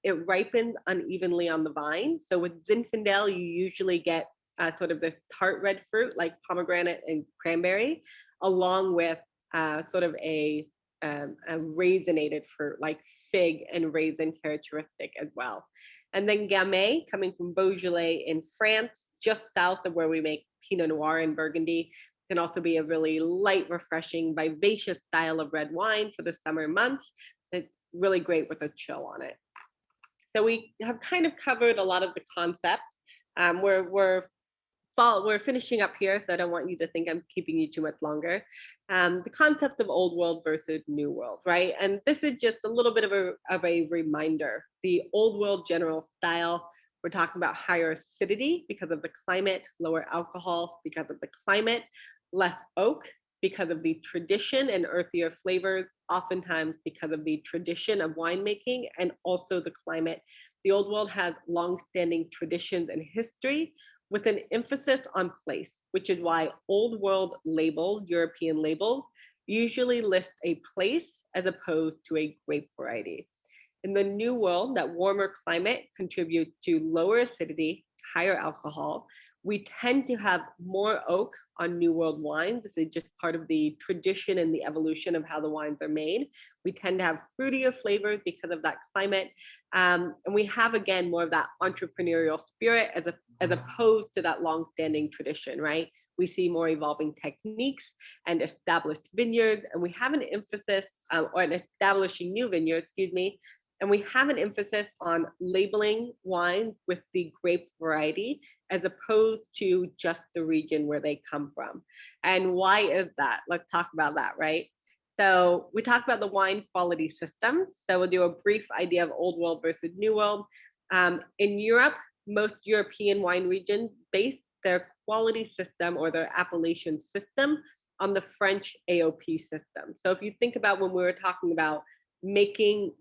It ripens unevenly on the vine. So with Zinfandel, you usually get sort of the tart red fruit like pomegranate and cranberry, along with sort of a raisinated fruit like fig and raisin characteristic as well. And then Gamay, coming from Beaujolais in France, just south of where we make Pinot Noir in Burgundy, can also be a really light, refreshing, vivacious style of red wine for the summer months. It's really great with a chill on it. So we have kind of covered a lot of the concepts. We're finishing up here, so I don't want you to think I'm keeping you too much longer. The concept of old world versus new world, right? And this is just a little bit of a reminder. The old world general style, we're talking about higher acidity because of the climate, lower alcohol because of the climate, less oak because of the tradition and earthier flavors, oftentimes because of the tradition of winemaking and also the climate. The old world has long-standing traditions and history with an emphasis on place, which is why old world labels, European labels, usually list a place as opposed to a grape variety. In the new world, that warmer climate contributes to lower acidity, higher alcohol. We tend to have more oak on New World wines. This is just part of the tradition and the evolution of how the wines are made. We tend to have fruitier flavors because of that climate. And we have, again, more of that entrepreneurial spirit as opposed to that long-standing tradition, right? We see more evolving techniques and established vineyards, and we have an emphasis, or an establishing new vineyards, excuse me, and we have an emphasis on labeling wines with the grape variety as opposed to just the region where they come from. And why is that? Let's talk about that, right? So we talked about the wine quality system. So we'll do a brief idea of old world versus new world. In Europe, most European wine regions base their quality system or their appellation system on the French AOP system. So if you think about when we were talking about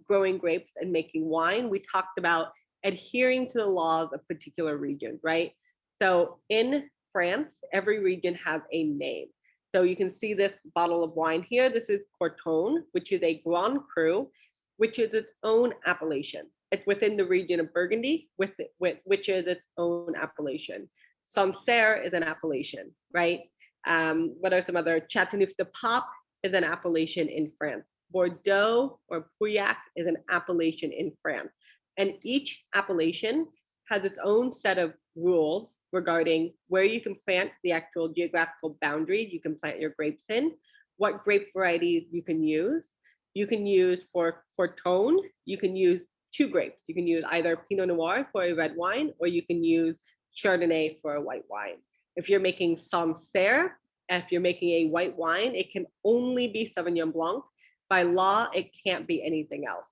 growing grapes and making wine, we talked about adhering to the laws of particular regions, right? So in France, every region has a name. So you can see this bottle of wine here. This is Corton, which is a Grand Cru, which is its own appellation. It's within the region of Burgundy, which is its own appellation. Sancerre is an appellation, right? What are some other? Chateauneuf de Pape is an appellation in France. Bordeaux or Pauillac is an appellation in France. And each appellation has its own set of rules regarding where you can plant the actual geographical boundary you can plant your grapes in, what grape varieties you can use. You can use for Corton, you can use two grapes. You can use either Pinot Noir for a red wine, or you can use Chardonnay for a white wine. If you're making Sancerre, if you're making a white wine, it can only be Sauvignon Blanc. By law, it can't be anything else.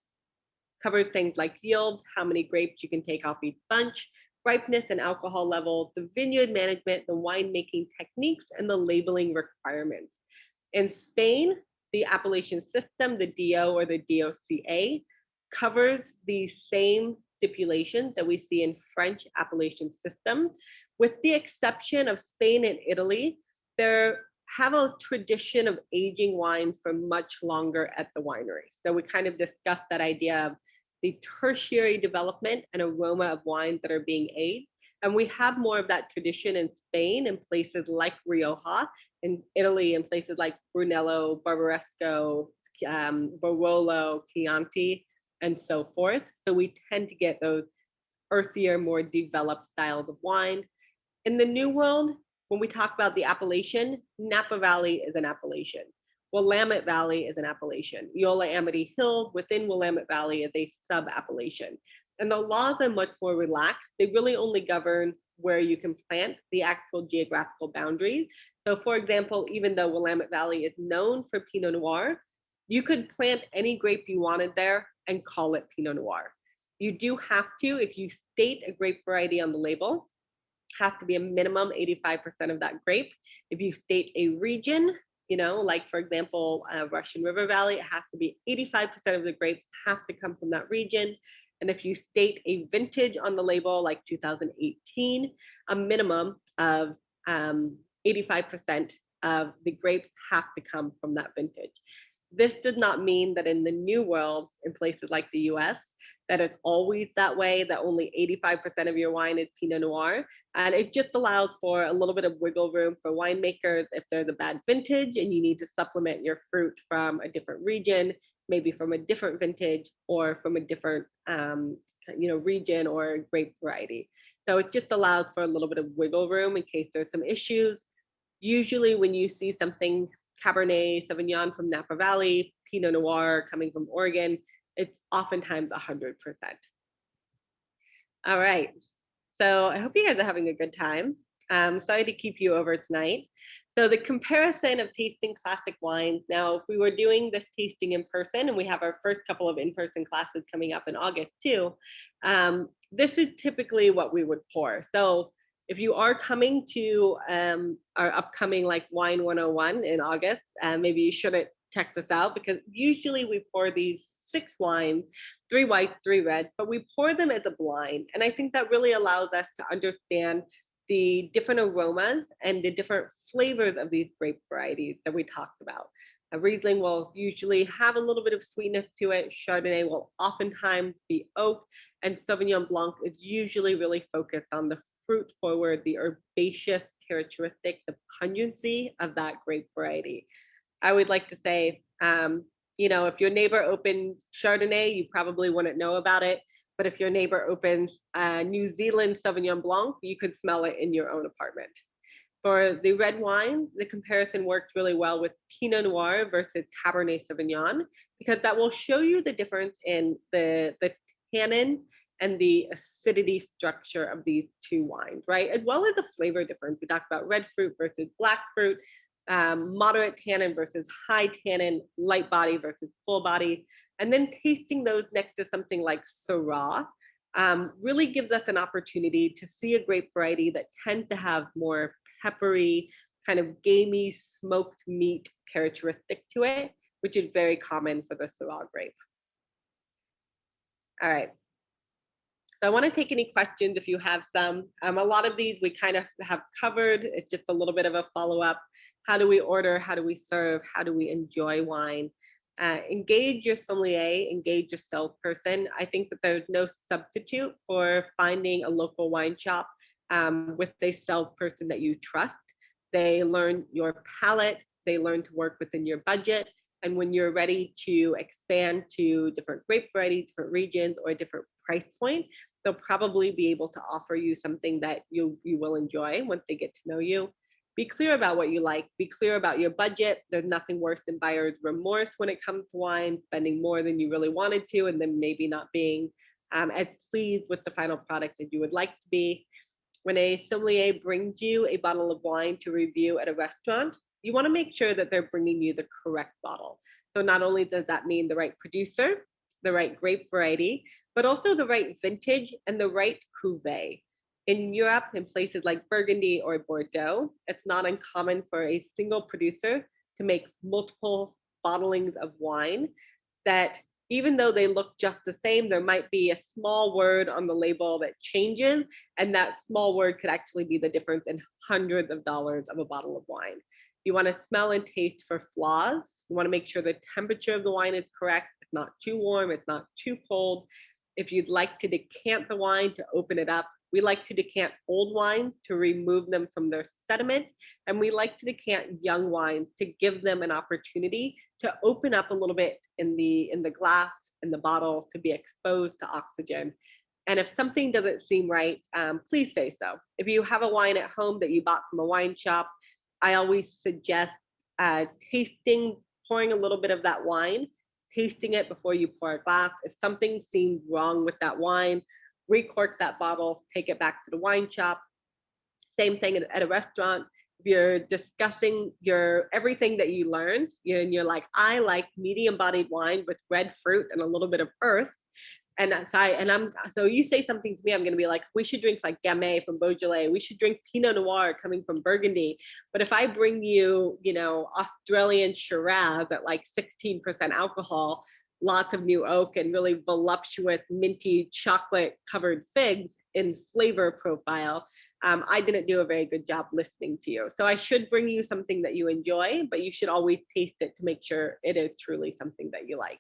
Covered things like yield, how many grapes you can take off each bunch, ripeness and alcohol level, the vineyard management, the winemaking techniques, and the labeling requirements. In Spain, the appellation system, the DO or the DOCA, covers the same stipulations that we see in French appellation system, with the exception of Spain and Italy. There have a tradition of aging wines for much longer at the winery. So we kind of discussed that idea of the tertiary development and aroma of wines that are being aged. And we have more of that tradition in Spain and places like Rioja, in Italy and places like Brunello, Barbaresco, Barolo, Chianti, and so forth. So we tend to get those earthier, more developed styles of wine. In the New World, when we talk about the appellation, Napa Valley is an appellation. Willamette Valley is an appellation. Yola Amity Hill within Willamette Valley is a sub-appellation. And the laws are much more relaxed. They really only govern where you can plant the actual geographical boundaries. So for example, even though Willamette Valley is known for Pinot Noir, you could plant any grape you wanted there and call it Pinot Noir. You do have to, if you state a grape variety on the label, has to be a minimum 85% of that grape. If you state a region, like for example, Russian River Valley, it has to be 85% of the grapes have to come from that region. And if you state a vintage on the label, like 2018, a minimum of 85% of the grape have to come from that vintage. This does not mean that in the new world, in places like the US, that it's always that way, that only 85% of your wine is Pinot Noir. And it just allows for a little bit of wiggle room for winemakers if there's a bad vintage and you need to supplement your fruit from a different region, maybe from a different vintage or from a different region or grape variety. So it just allows for a little bit of wiggle room in case there's some issues. Usually when you see something Cabernet Sauvignon from Napa Valley, Pinot Noir coming from Oregon, it's oftentimes 100%. All right, so I hope you guys are having a good time. Sorry to keep you over tonight. So the comparison of tasting classic wines. Now, if we were doing this tasting in person, and we have our first couple of in-person classes coming up in August too, this is typically what we would pour. So if you are coming to our upcoming like Wine 101 in August, maybe you shouldn't check this out because usually we pour these 6 wines, 3 whites, 3 reds, but we pour them as a blind. And I think that really allows us to understand the different aromas and the different flavors of these grape varieties that we talked about. A Riesling will usually have a little bit of sweetness to it. Chardonnay will oftentimes be oak, and Sauvignon Blanc is usually really focused on the fruit forward, the herbaceous characteristic, the pungency of that grape variety. I would like to say, if your neighbor opened Chardonnay, you probably wouldn't know about it. But if your neighbor opens New Zealand Sauvignon Blanc, you could smell it in your own apartment. For the red wine, the comparison worked really well with Pinot Noir versus Cabernet Sauvignon, because that will show you the difference in the tannin and the acidity structure of these 2 wines, right? As well as the flavor difference. We talked about red fruit versus black fruit, moderate tannin versus high tannin, light body versus full body. And then tasting those next to something like Syrah really gives us an opportunity to see a grape variety that tends to have more peppery, kind of gamey, smoked meat characteristic to it, which is very common for the Syrah grape. All right. So I want to take any questions if you have some. A lot of these we kind of have covered. It's just a little bit of a follow-up. How do we order? How do we serve? How do we enjoy wine? Engage your sommelier, engage your salesperson. I think that there's no substitute for finding a local wine shop with a salesperson that you trust. They learn your palate, they learn to work within your budget. And when you're ready to expand to different grape varieties, different regions, or a different price point, they'll probably be able to offer you something that you will enjoy once they get to know you. Be clear about what you like. Be clear about your budget. There's nothing worse than buyer's remorse when it comes to wine, spending more than you really wanted to, and then maybe not being as pleased with the final product as you would like to be. When a sommelier brings you a bottle of wine to review at a restaurant, you want to make sure that they're bringing you the correct bottle. So not only does that mean the right producer, the right grape variety, but also the right vintage and the right cuvee. In Europe, in places like Burgundy or Bordeaux, it's not uncommon for a single producer to make multiple bottlings of wine that, even though they look just the same, there might be a small word on the label that changes, and that small word could actually be the difference in hundreds of dollars of a bottle of wine. You want to smell and taste for flaws. You want to make sure the temperature of the wine is correct. It's not too warm, it's not too cold. If you'd like to decant the wine to open it up, we like to decant old wine to remove them from their sediment, and we like to decant young wine to give them an opportunity to open up a little bit in the glass, in the bottle, to be exposed to oxygen. And if something doesn't seem right, please say so. If you have a wine at home that you bought from a wine shop, I always suggest tasting, pouring a little bit of that wine, tasting it before you pour a glass. If something seems wrong with that wine, recork that bottle, take it back to the wine shop. Same thing at a restaurant. If you're discussing everything that you learned, and you're like, I like medium bodied wine with red fruit and a little bit of earth, And so you say something to me, I'm going to be like, we should drink like Gamay from Beaujolais. We should drink Pinot Noir coming from Burgundy. But if I bring you, Australian Shiraz at like 16% alcohol, lots of new oak and really voluptuous, minty, chocolate covered figs in flavor profile, I didn't do a very good job listening to you. So I should bring you something that you enjoy, but you should always taste it to make sure it is truly something that you like.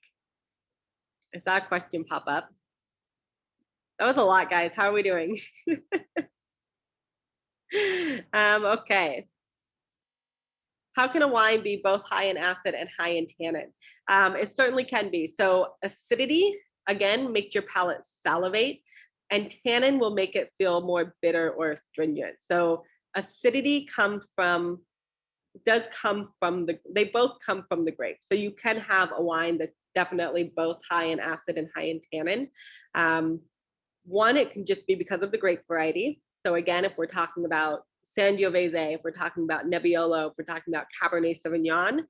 I saw a question pop up. That was a lot, guys. How are we doing? Okay. How can a wine be both high in acid and high in tannin? It certainly can be. So acidity, again, makes your palate salivate, and tannin will make it feel more bitter or astringent. So acidity they both come from the grape. So you can have a wine that's definitely both high in acid and high in tannin. One, it can just be because of the grape variety. So again, if we're talking about Sangiovese, if we're talking about Nebbiolo, if we're talking about Cabernet Sauvignon,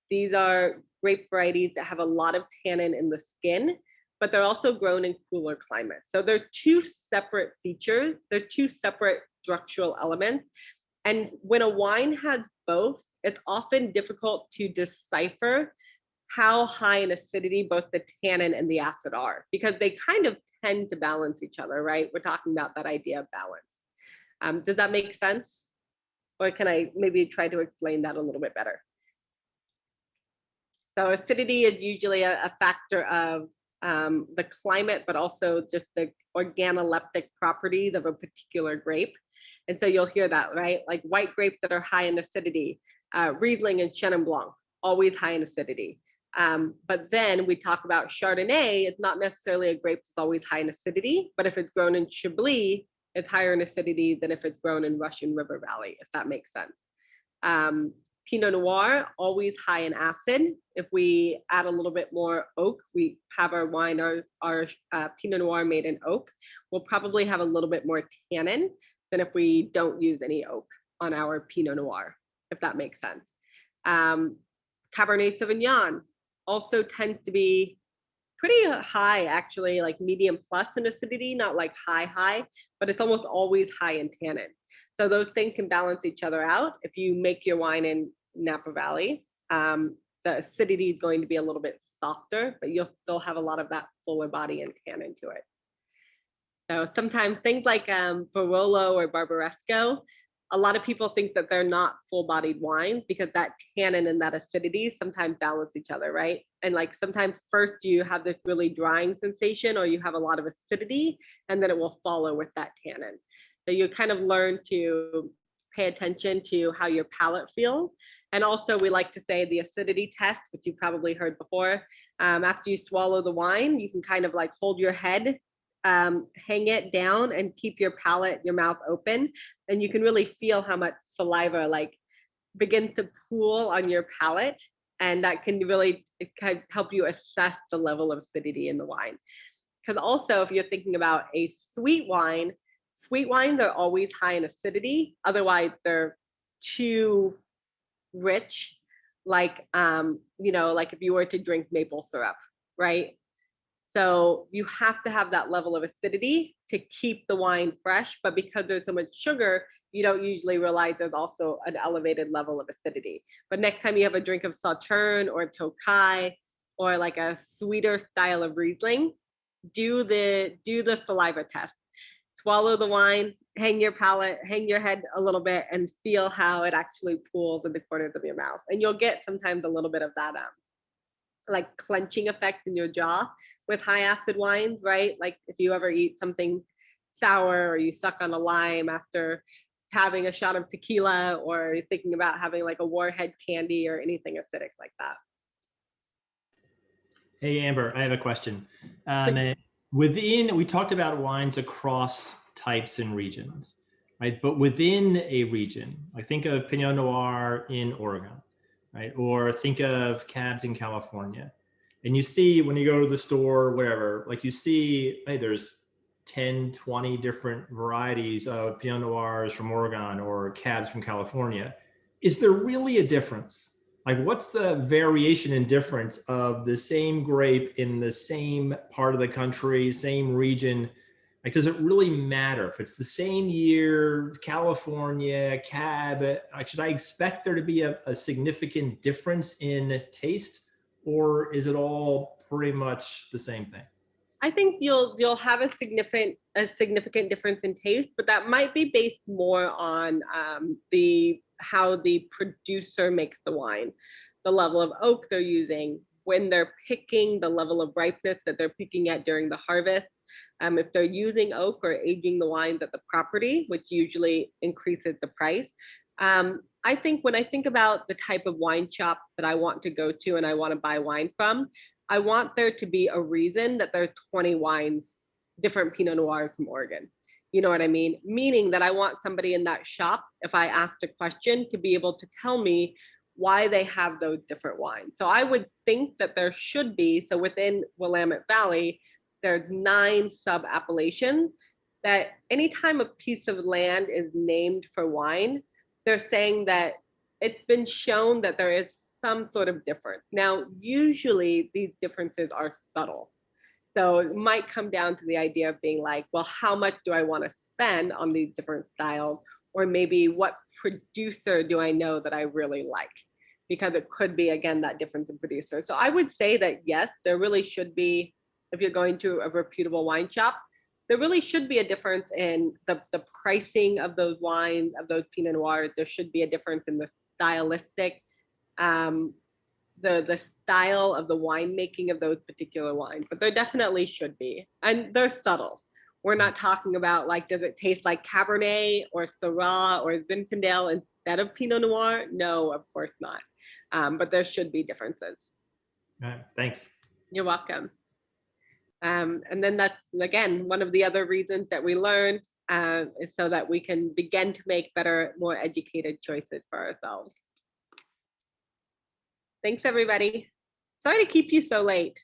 these are grape varieties that have a lot of tannin in the skin, but they're also grown in cooler climates. So they're two separate features. They're two separate structural elements. And when a wine has both, it's often difficult to decipher how high in acidity both the tannin and the acid are, because they kind of tend to balance each other, right? We're talking about that idea of balance. Does that make sense? Or can I maybe try to explain that a little bit better? So acidity is usually a factor of the climate, but also just the organoleptic properties of a particular grape. And so you'll hear that, right? Like white grapes that are high in acidity, Riesling and Chenin Blanc, always high in acidity. But then we talk about Chardonnay. It's not necessarily a grape that's always high in acidity, but if it's grown in Chablis, it's higher in acidity than if it's grown in Russian River Valley, if that makes sense. Pinot Noir, always high in acid. If we add a little bit more oak, we have our wine, our Pinot Noir made in oak, we'll probably have a little bit more tannin than if we don't use any oak on our Pinot Noir, if that makes sense. Cabernet Sauvignon also tends to be pretty high, actually, like medium plus in acidity, not like high, but it's almost always high in tannin. So those things can balance each other out. If you make your wine in Napa Valley, the acidity is going to be a little bit softer, but you'll still have a lot of that fuller body and tannin to it. So sometimes things like Barolo or Barbaresco, a lot of people think that they're not full-bodied wines because that tannin and that acidity sometimes balance each other, right? And like sometimes first you have this really drying sensation or you have a lot of acidity and then it will follow with that tannin. So you kind of learn to pay attention to how your palate feels. And also we like to say the acidity test, which you probably heard before. After you swallow the wine, you can kind of like hold your head, hang it down and keep your palate, your mouth open. And you can really feel how much saliva like begins to pool on your palate. And that can really kind of help you assess the level of acidity in the wine. Because also if you're thinking about a sweet wines are always high in acidity. Otherwise they're too rich, like, like if you were to drink maple syrup, right? So you have to have that level of acidity to keep the wine fresh, but because there's so much sugar, you don't usually realize there's also an elevated level of acidity. But next time you have a drink of Sauterne or Tokai or like a sweeter style of Riesling, do the saliva test. Swallow the wine, hang your palate, hang your head a little bit and feel how it actually pools in the corners of your mouth. And you'll get sometimes a little bit of that like clenching effect in your jaw with high acid wines, right? Like if you ever eat something sour or you suck on a lime after having a shot of tequila, or you're thinking about having like a warhead candy or anything acidic like that. Hey, Amber, I have a question. We talked about wines across types and regions, right? But within a region, like think of Pinot Noir in Oregon, right? Or think of Cabs in California. And you see when you go to the store, wherever, like you see, hey, there's 10, 20 different varieties of Pinot Noirs from Oregon or Cabs from California. Is there really a difference? Like, what's the variation in difference of the same grape in the same part of the country, same region? Like, does it really matter if it's the same year, California, Cab? Like, should I expect there to be a significant difference in taste, or is it all pretty much the same thing? I think you'll have a significant difference in taste, but that might be based more on the how the producer makes the wine, the level of oak they're using, when they're picking, the level of ripeness that they're picking at during the harvest. If they're using oak or aging the wines at the property, which usually increases the price. I think when I think about the type of wine shop that I want to go to and I want to buy wine from, I want there to be a reason that there's 20 wines, different Pinot Noirs from Oregon. You know what I mean? Meaning that I want somebody in that shop, if I asked a question, to be able to tell me why they have those different wines. So I would think that there should be, so within Willamette Valley, there's 9 sub-appellations that anytime a piece of land is named for wine, they're saying that it's been shown that there is some sort of difference. Now, usually these differences are subtle. So it might come down to the idea of being like, well, how much do I want to spend on these different styles? Or maybe what producer do I know that I really like? Because it could be, again, that difference in producer. So I would say that, yes, there really should be, if you're going to a reputable wine shop, there really should be a difference in the pricing of those wines, of those Pinot Noirs. There should be a difference in the stylistic, the style of the winemaking of those particular wines, but there definitely should be, and they're subtle. We're not talking about like, does it taste like Cabernet or Syrah or Zinfandel instead of Pinot Noir? No, of course not. But there should be differences. All right, thanks. You're welcome. And then that's, again, one of the other reasons that we learned is so that we can begin to make better, more educated choices for ourselves. Thanks, everybody. Sorry to keep you so late.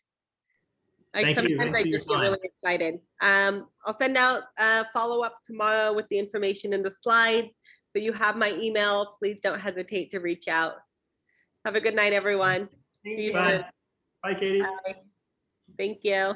Sometimes I just get really excited. I'll send out a follow-up tomorrow with the information in the slide. So you have my email. Please don't hesitate to reach out. Have a good night, everyone. Bye. Bye, Katie. Bye. Thank you.